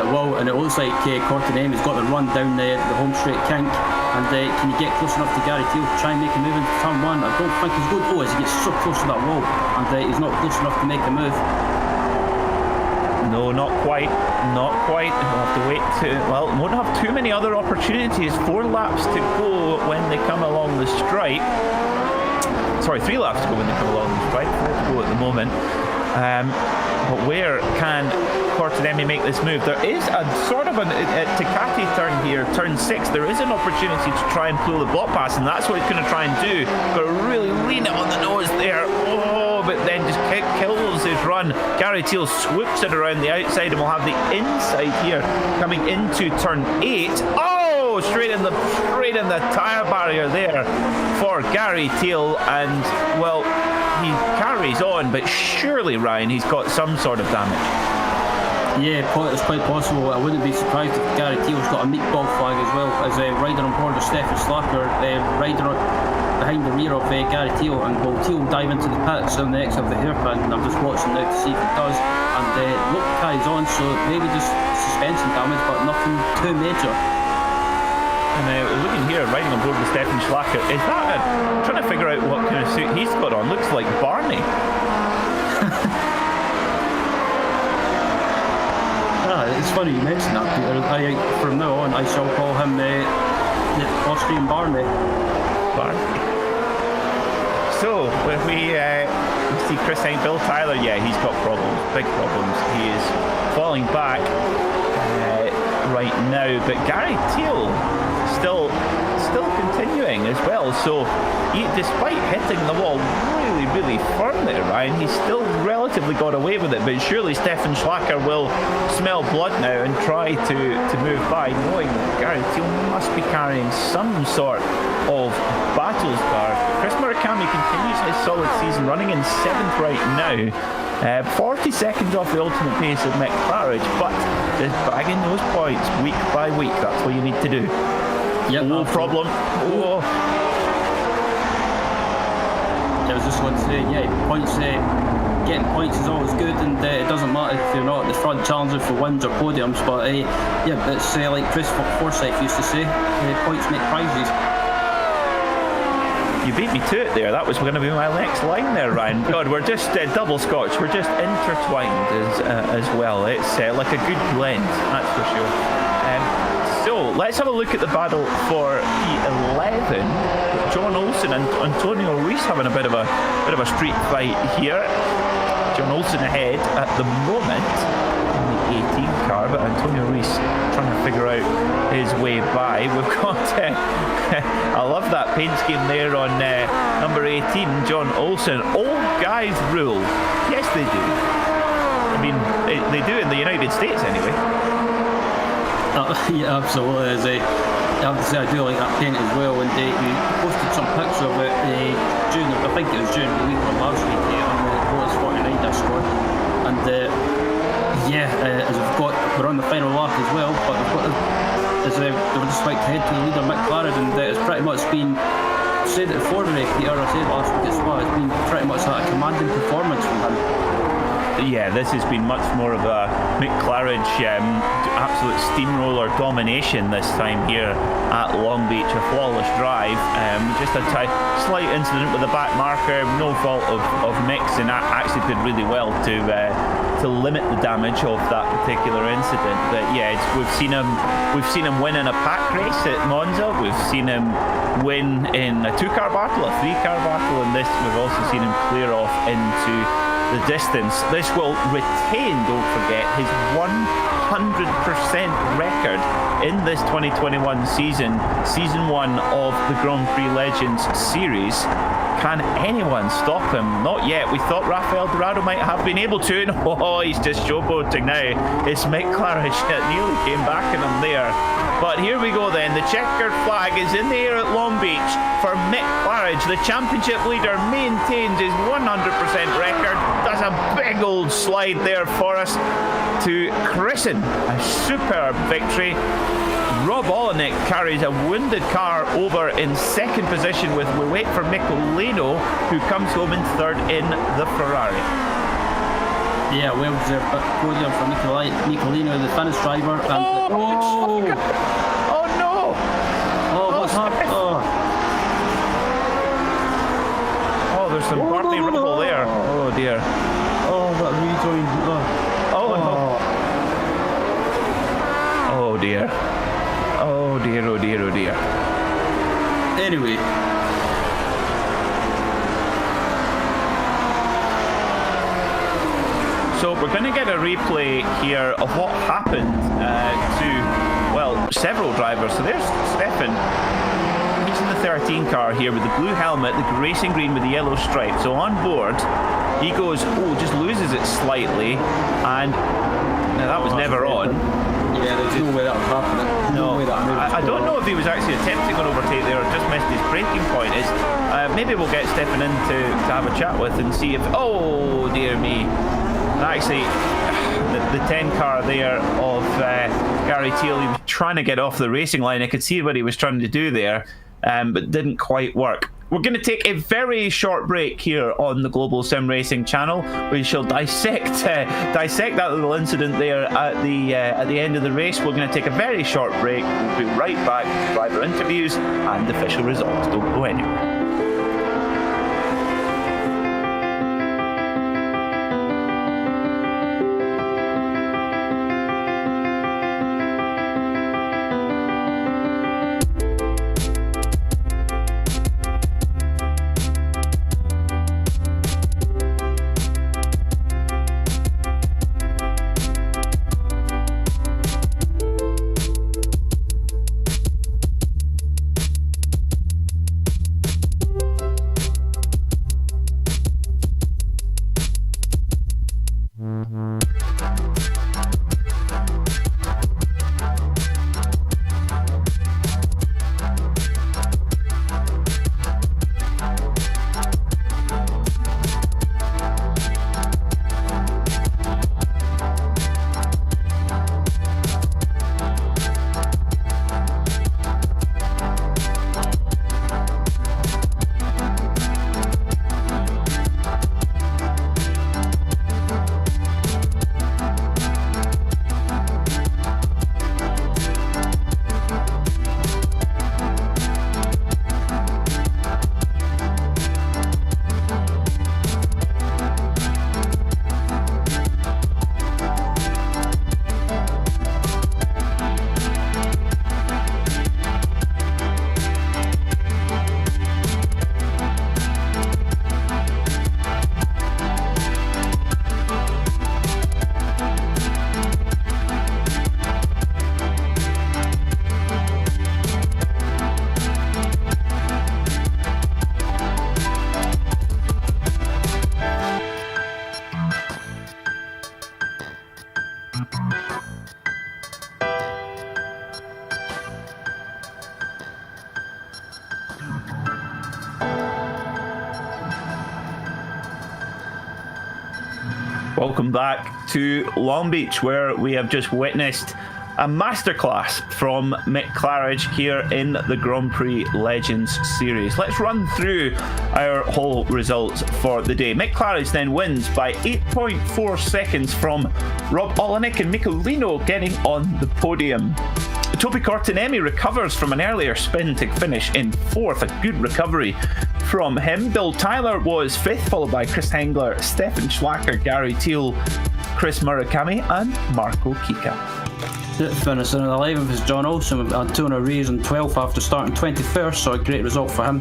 It will, and it looks like Cortinemi's got the run down the home straight kink, and can you get close enough to Gary Teal to try and make a move into turn 1? I don't think he's going to, as he gets so close to that wall, and he's not close enough to make a move. No, not quite. We'll have to wait won't have too many other opportunities. 4 laps to go when they come along the stripe. Sorry, 3 laps to go when they come along the stripe. 4 to go at the moment. But where can Cortinemi make this move? There is a sort of a Takati turn here, turn 6. There is an opportunity to try and pull the block pass, and that's what he's going to try and do. Got to really lean it on the nose there. But then just kills his run. Gary Teal swoops it around the outside, and we'll have the inside here coming into turn 8. Oh, straight in the tyre barrier there for Gary Teal, and well, he carries on, but surely, Ryan, he's got some sort of damage. Yeah, it's quite possible. I wouldn't be surprised if Gary Teal's got a meatball flag as well, as a rider on board of Stefan Schlacker, rider behind the rear of Gary Teal, and Teal dive into the pits on the exit of the hairpin, and I'm just watching now to see if he does, and look, carries on, so maybe just suspension damage, but nothing too major. And looking here, riding on board with Stefan Schlacker, is that I'm trying to figure out what kind of suit he's got on. Looks like Barney. It's funny you mention that, Peter. From now on, I shall call him the Austrian Barney. So, when we see Bill Tyler, yeah, he's got problems, big problems. He is falling back right now, but Gary Teal still continuing as well. So, despite hitting the wall really firm there, Ryan, he's still relatively got away with it, but surely Stefan Schlacker will smell blood now and try to move by, knowing that Gary Teal must be carrying some sort of battle scar. Chris Murakami continues his solid season, running in 7th right now. 40 seconds off the ultimate pace of Mick Claridge, but just bagging those points week by week, that's what you need to do. Yep, no problem. Oh. I was just going to say, getting points is always good, and it doesn't matter if you're not at the front challenging for wins or podiums, but it's like Chris Forsyth used to say, points make prizes. You beat me to it there. That was going to be my next line there, Ryan. God, we're just double scotch. We're just intertwined as well. It's like a good blend, that's for sure. So let's have a look at the battle for P11. John Olsen and Antonio Reese having a bit of a street fight here. John Olsen ahead at the moment in the 18 car, but Antonio Reese trying to figure out his way by. We've got I love that paint scheme there on number 18, John Olsen. Old guys rule. Yes, they do. I mean, they do in the United States anyway. Yeah, absolutely. I have to say I do like that paint as well, and you posted some pictures of it during the week of last week on the Lotus 49 Discord, and as we're on the final lap as well, but they were just about to head to the leader Mick Claridge, and it's pretty much been said it before today, Peter, I said last week as well, it's been pretty much like a commanding performance from him. Yeah, this has been much more of a Mick Claridge absolute steamroller domination this time here at Long Beach. A flawless drive. Just a slight incident with the back marker, no fault of Mick's, and that actually did really well to limit the damage of that particular incident. But yeah, we've seen him win in a pack race at Monza. We've seen him win in a 2-car battle, a 3-car battle, and this we've also seen him clear off into the distance. This will retain, don't forget, his 100% record in this 2021 season, Season 1 of the Grand Prix Legends series. Can anyone stop him? Not yet. We thought Rafael Dorado might have been able to. Oh, he's just showboating now. It's Mick Claridge that nearly came back in him there. But here we go then. The checkered flag is in the air at Long Beach for Mick Claridge. The championship leader maintains his 100% record. Does a big old slide there for us to christen a superb victory. Rob Olenek carries a wounded car over in second position with we wait for Michelino, who comes home in third in the Ferrari. Yeah, well deserved podium for Michelino, the Finnish driver. And Oh no! Oh, what's happened? Oh, there's some Barney rumble there. Oh dear. Oh, that rejoin. Oh dear. Oh dear, oh dear, oh dear. Anyway. So we're going to get a replay here of what happened to, well, several drivers. So there's Stefan. He's in the 13 car here with the blue helmet, the racing green with the yellow stripe. So on board, he goes, just loses it slightly. And now that was never on. Yeah, there's no way that would happen. No, I don't know if he was actually attempting an overtake there or just missed his braking point. Maybe we'll get Stefan in to have a chat with and see if... Oh, dear me. Actually, the 10 car there of Gary Teal, he was trying to get off the racing line. I could see what he was trying to do there, but didn't quite work. We're going to take a very short break here on the Global Sim Racing channel. We shall dissect that little incident there at the end of the race. We're going to take a very short break. We'll be right back with driver interviews and official results. Don't go anywhere. Welcome back to Long Beach, where we have just witnessed a masterclass from Mick Claridge here in the Grand Prix Legends series. Let's run through our whole results for the day. Mick Claridge then wins by 8.4 seconds from Rob Olenek and Michelino getting on the podium. Toby Cortinemi recovers from an earlier spin to finish in fourth. A good recovery from him. Bill Tyler was fifth, followed by Chris Hengler, Stefan Schlacker, Gary Teal, Chris Murakami and Marco Kika. Finishing in 11th is John Olsen with Antonio Reyes in 12th after starting 21st, so a great result for him.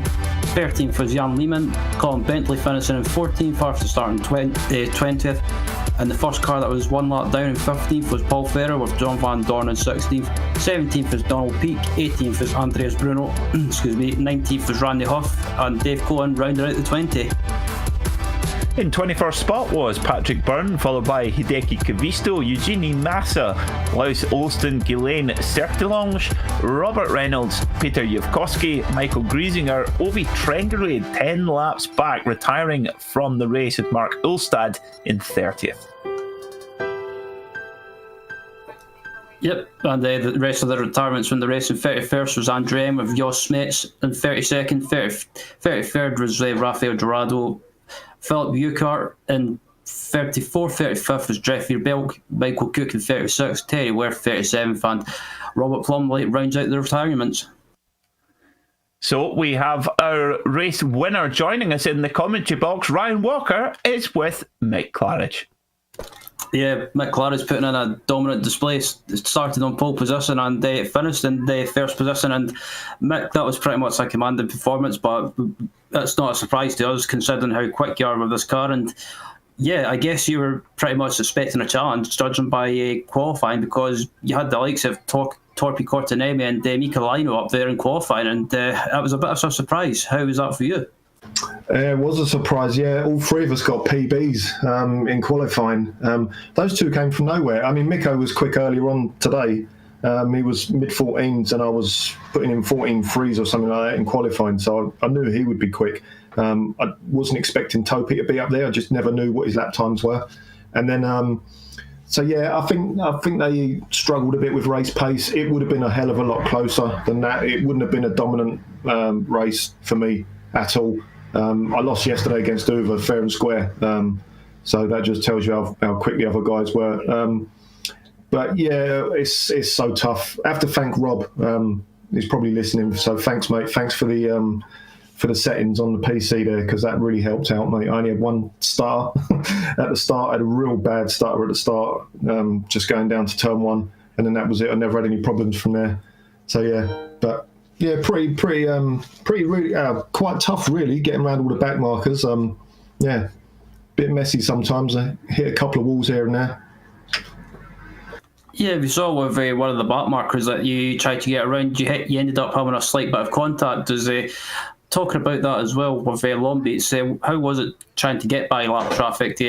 13th was Jan Lehmann. Colin Bentley finishing in 14th after starting 20th. And the first car that was one lap down in 15th was Paul Ferrer with John Van Dorn in 16th. 17th was Donald Peake. 18th was Andreas Bruno. 19th was Randy Huff. And Dave Cohen rounded out the 20. In 21st spot was Patrick Byrne, followed by Hideki Kavisto, Eugenie Massa, Klaus Olsten, Ghislaine Certelange, Robert Reynolds, Peter Yevkoski, Michael Griesinger, Ovi Trengerud 10 laps back, retiring from the race with Mark Ulstad in 30th. Yep, and the rest of the retirements from the race in 31st was Andre M with Jos Smets in 32nd, 33rd was Rafael Dorado, Philippe Buchart in 34th, 35th was Jeffrey Belk, Michael Cook in 36th, Terry Worth 37th, and Robert Plumley rounds out the retirements. So we have our race winner joining us in the commentary box. Ryan Walker is with Mick Claridge. Yeah, Mick Claridge putting in a dominant display. Started on pole position and finished in the first position. And Mick, that was pretty much a commanding performance, but that's not a surprise to us considering how quick you are with this car. And yeah, I guess you were pretty much expecting a challenge, judging by qualifying, because you had the likes of Torpi Cortinemi and Mika Lino up there in qualifying, and that was a bit of a surprise. How was that for you? It was a surprise, yeah. All three of us got PBs in qualifying. Those two came from nowhere. I mean, Miko was quick earlier on today. He was mid-14s and I was putting in 14.3s or something like that in qualifying, so I knew he would be quick. I wasn't expecting Topi to be up there. I just never knew what his lap times were. And then, so yeah, I think they struggled a bit with race pace. It would have been a hell of a lot closer than that. It wouldn't have been a dominant race for me at all. I lost yesterday against Uwe fair and square, so that just tells you how quick the other guys were. But yeah, it's so tough. I have to thank Rob. He's probably listening, so thanks, mate. Thanks for the settings on the PC there, because that really helped out, mate. I only had one star at the start. I had a real bad starter at the start, just going down to turn one, and then that was it. I never had any problems from there. So yeah, but. Yeah, pretty, really, quite tough, really, getting around all the back markers. Yeah, bit messy sometimes. I hit a couple of walls here and there. Yeah, we saw with one of the back markers that you tried to get around. You ended up having a slight bit of contact. Talking about that as well with Long Beach, how was it trying to get by lap traffic?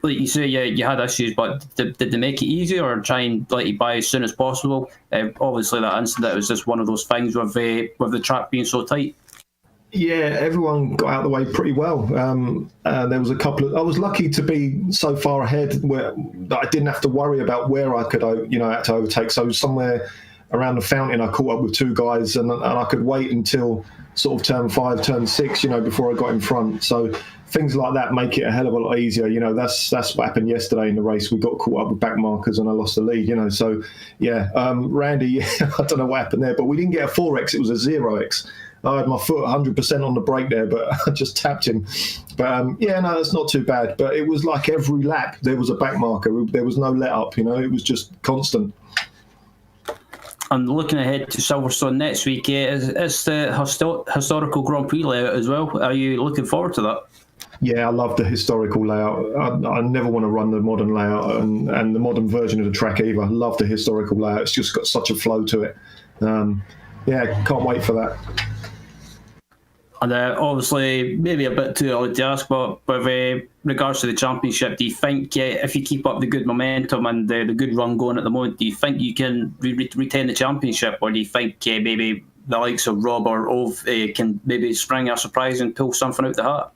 Like you say, you had issues, but did they make it easier or try and let you by as soon as possible? Obviously, that incident was just one of those things with the track being so tight. Yeah, everyone got out of the way pretty well. There was a couple of. I was lucky to be so far ahead that I didn't have to worry about where I could, had to overtake. So somewhere around the fountain, I caught up with two guys, and I could wait until sort of turn 5, turn 6, before I got in front. So things like that make it a hell of a lot easier. That's what happened yesterday in the race. We got caught up with back markers and I lost the lead. So yeah, Randy, I don't know what happened there, but we didn't get a 4X. It was a 0X. I had my foot 100% on the brake there, but I just tapped him. But yeah, no, that's not too bad. But it was like every lap there was a back marker. There was no let up. It was just constant. And looking ahead to Silverstone next week, it's the historical Grand Prix layout as well. Are you looking forward to that? Yeah, I love the historical layout. I never want to run the modern layout and the modern version of the track either. I love the historical layout. It's just got such a flow to it. Yeah, can't wait for that. And obviously, maybe a bit too early to ask, but with regards to the championship, do you think if you keep up the good momentum and the good run going at the moment, do you think you can retain the championship, or do you think maybe the likes of Rob or Ove can maybe spring a surprise and pull something out the hat?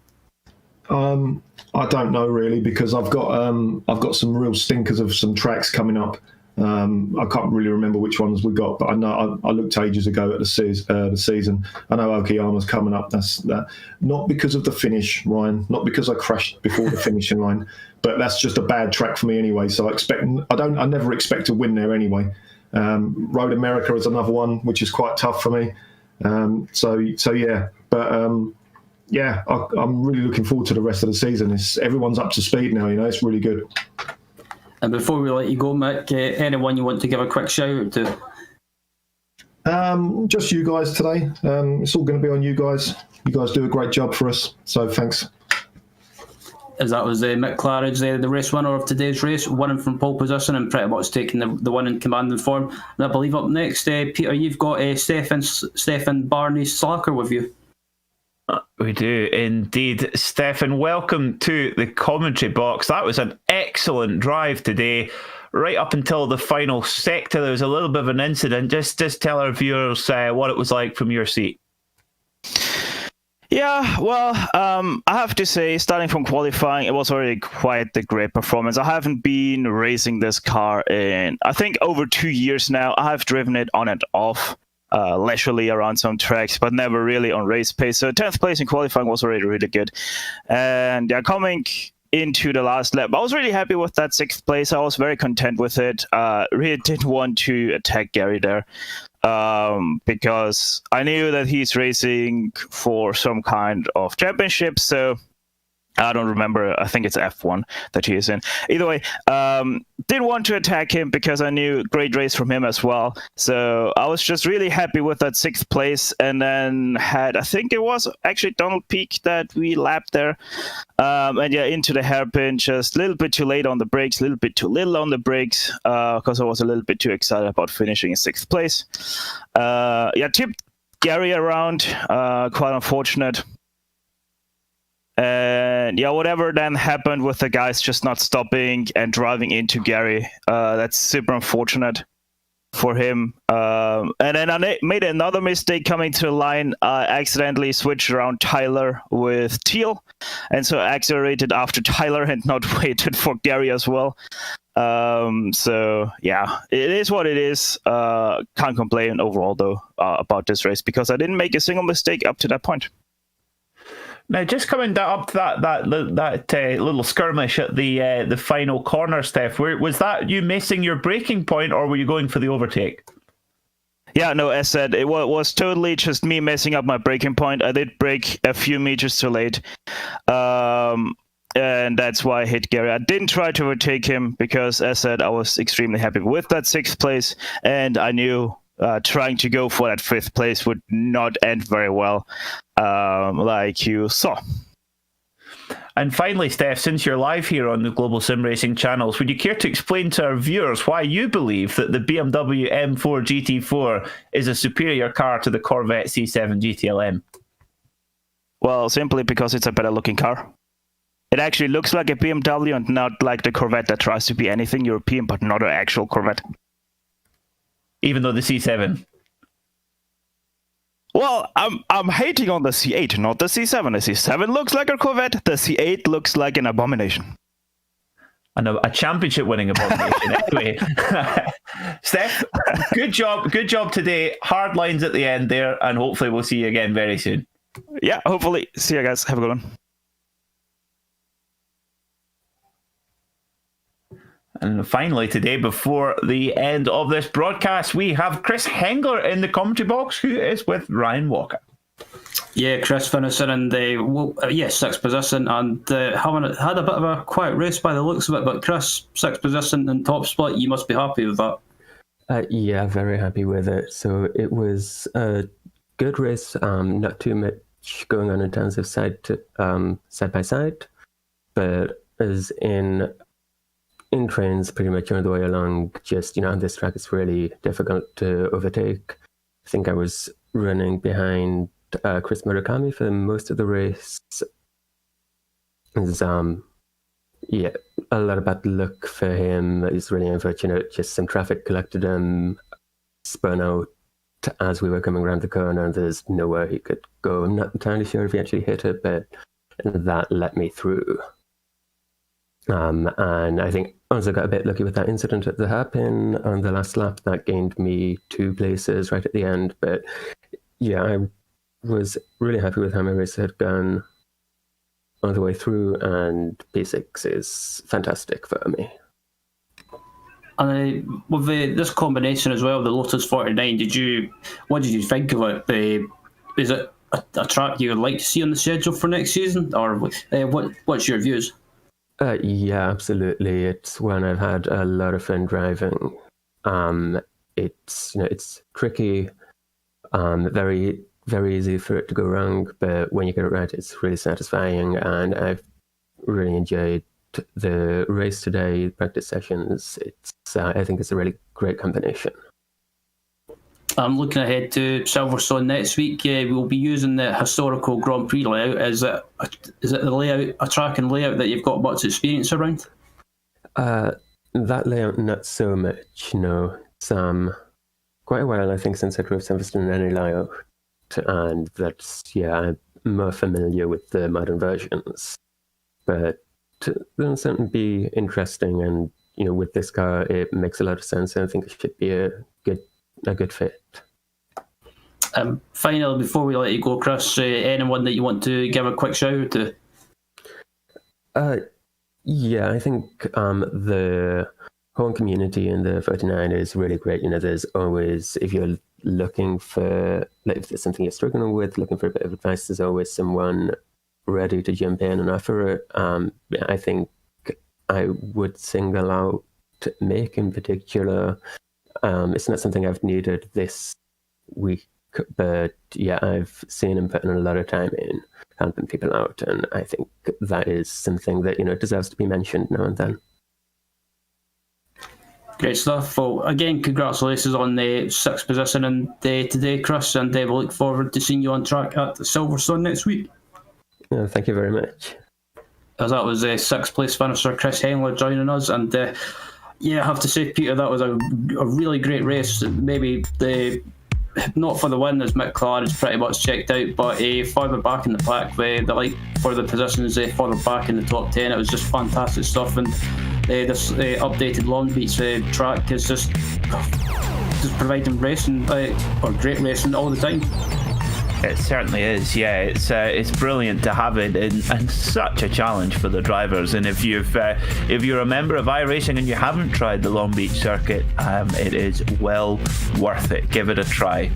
I don't know really, because I've got some real stinkers of some tracks coming up. I can't really remember which ones we got, but I know I looked ages ago at the season. I know Okayama's coming up. That's that. Not because of the finish, Ryan. Not because I crashed before the finishing line, but that's just a bad track for me anyway. So I never expect to win there anyway. Road America is another one which is quite tough for me. So yeah, but yeah, I'm really looking forward to the rest of the season. Everyone's up to speed now. It's really good. And before we let you go, Mick, anyone you want to give a quick shout out to? Just you guys today. It's all going to be on you guys. You guys do a great job for us, so thanks. As that was Mick Claridge, the race winner of today's race, winning from pole position and pretty much taking the win in commanding form. And I believe up next, Peter, you've got Stefan Barney Slacker with you. We do indeed. Stefan, welcome to the commentary box. That was an excellent drive today. Right up until the final sector, there was a little bit of an incident. Just tell our viewers what it was like from your seat. Yeah, well, I have to say, starting from qualifying, it was already quite the great performance. I haven't been racing this car in, I think, over 2 years now. I have driven it on and off, leisurely around some tracks, but never really on race pace. So 10th place in qualifying was already really good. And yeah, coming into the last lap, I was really happy with that 6th place. I was very content with it. Really didn't want to attack Gary there. Because I knew that he's racing for some kind of championship, so I don't remember, I think it's F1 that he is in. Either way, didn't want to attack him because I knew great race from him as well. So I was just really happy with that 6th place, and then had, I think it was actually Donald Peak that we lapped there. And yeah, into the hairpin, just a little bit too late on the brakes, a little bit too little on the brakes, because I was a little bit too excited about finishing in 6th place. Yeah, tipped Gary around, quite unfortunate. And yeah, whatever then happened with the guys just not stopping and driving into Gary, that's super unfortunate for him. And then I made another mistake coming to the line. I accidentally switched around Tyler with Teal, and so accelerated after Tyler and not waited for Gary as well. So yeah, it is what it is. Can't complain overall though about this race because I didn't make a single mistake up to that point. Now, just coming up to that little skirmish at the final corner, Steph, was that you missing your braking point, or were you going for the overtake? Yeah, no, as said, it was totally just me messing up my braking point. I did brake a few meters too late, and that's why I hit Gary. I didn't try to overtake him because, as said, I was extremely happy with that 6th place, and I knew trying to go for that 5th place would not end very well, like you saw. And finally, Steph, since you're live here on the Global Sim Racing channels, would you care to explain to our viewers why you believe that the BMW M4 GT4 is a superior car to the Corvette C7 GTLM? Well, simply because it's a better looking car. It actually looks like a BMW and not like the Corvette that tries to be anything European, but not an actual Corvette. Even though the C7. Well, I'm hating on the C8, not the C7. The C7 looks like a Corvette. The C8 looks like an abomination. And a championship-winning abomination. Anyway, Steph, good job today. Hard lines at the end there, and hopefully we'll see you again very soon. Yeah, hopefully. See you guys. Have a good one. And finally today, before the end of this broadcast, we have Chris Hengler in the commentary box, who is with Ryan Walker. Yeah, Chris finishing in the 6th position, and had a bit of a quiet race by the looks of it. But Chris, 6th position in top split, you must be happy with that. Yeah, very happy with it. So it was a good race, not too much going on in terms of side by side, but as in trains pretty much all the way along. Just, on this track it's really difficult to overtake. I think I was running behind Chris Murakami for most of the race. There's a lot of bad luck for him. It's really unfortunate. Just some traffic collected him, spun out as we were coming around the corner, and there's nowhere he could go. I'm not entirely sure if he actually hit it, but that let me through. And I think I also got a bit lucky with that incident at the hairpin on the last lap. That gained me 2 places right at the end. But yeah, I was really happy with how my race had gone all the way through, and P6 is fantastic for me. And with this combination as well, the Lotus 49, what did you think of it? Is it a track you would like to see on the schedule for next season, or what's your views? Yeah, absolutely. It's one I've had a lot of fun driving. It's tricky, very very easy for it to go wrong, but when you get it right, it's really satisfying. And I've really enjoyed the race today, practice sessions. I think it's a really great combination. I'm looking ahead to Silverstone next week. We'll be using the historical Grand Prix layout. Is it the layout, a track and layout that you've got much experience around? That layout, not so much. No, it's quite a while, I think, since I drove Silverstone in any layout, and I'm more familiar with the modern versions. But it'll certainly be interesting, and with this car, it makes a lot of sense. I think it should be a good fit. Finally, before we let you go, Chris, anyone that you want to give a quick shout out to? Yeah, I think the whole community in the 49 is really great. There's always, if you're looking for, if there's something you're struggling with, looking for a bit of advice, there's always someone ready to jump in and offer it. I think I would single out Mick in particular. It's not something I've needed this week, but yeah, I've seen him putting a lot of time in helping people out, and I think that is something that deserves to be mentioned now and then. Great stuff. Well, again, congratulations on the 6th position and today, Chris, and we'll look forward to seeing you on track at Silverstone next week. Thank you very much. As that was 6th place finisher Chris Henler joining us, and I have to say, Peter, that was a really great race. Maybe not for the win, as Mick Clark is pretty much checked out, but further back in the pack, for the positions further back in the top 10, it was just fantastic stuff. And this updated Long Beach track is just providing racing, or great racing all the time. It certainly is, yeah. It's brilliant to have it, and such a challenge for the drivers. And if you're a member of iRacing and you haven't tried the Long Beach circuit, it is well worth it. Give it a try.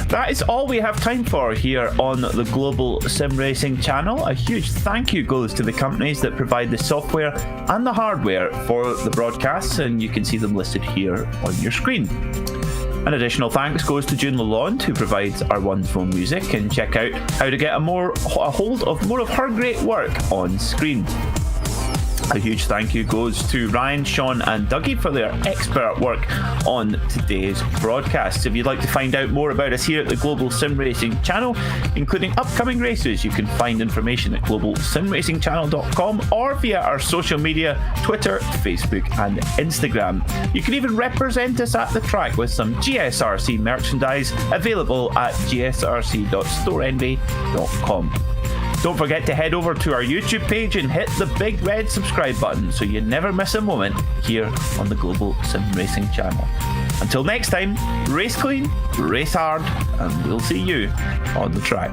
That is all we have time for here on the Global Sim Racing channel. A huge thank you goes to the companies that provide the software and the hardware for the broadcasts, and you can see them listed here on your screen. An additional thanks goes to June Lalonde, who provides our wonderful music, and check out how to get a hold of more of her great work on screen. A huge thank you goes to Ryan, Sean and Dougie for their expert work on today's broadcast. If you'd like to find out more about us here at the Global Sim Racing channel, including upcoming races, you can find information at globalsimracingchannel.com or via our social media, Twitter, Facebook and Instagram. You can even represent us at the track with some GSRC merchandise available at gsrc.storenvy.com. Don't forget to head over to our YouTube page and hit the big red subscribe button so you never miss a moment here on the Global Sim Racing channel. Until next time, race clean, race hard, and we'll see you on the track.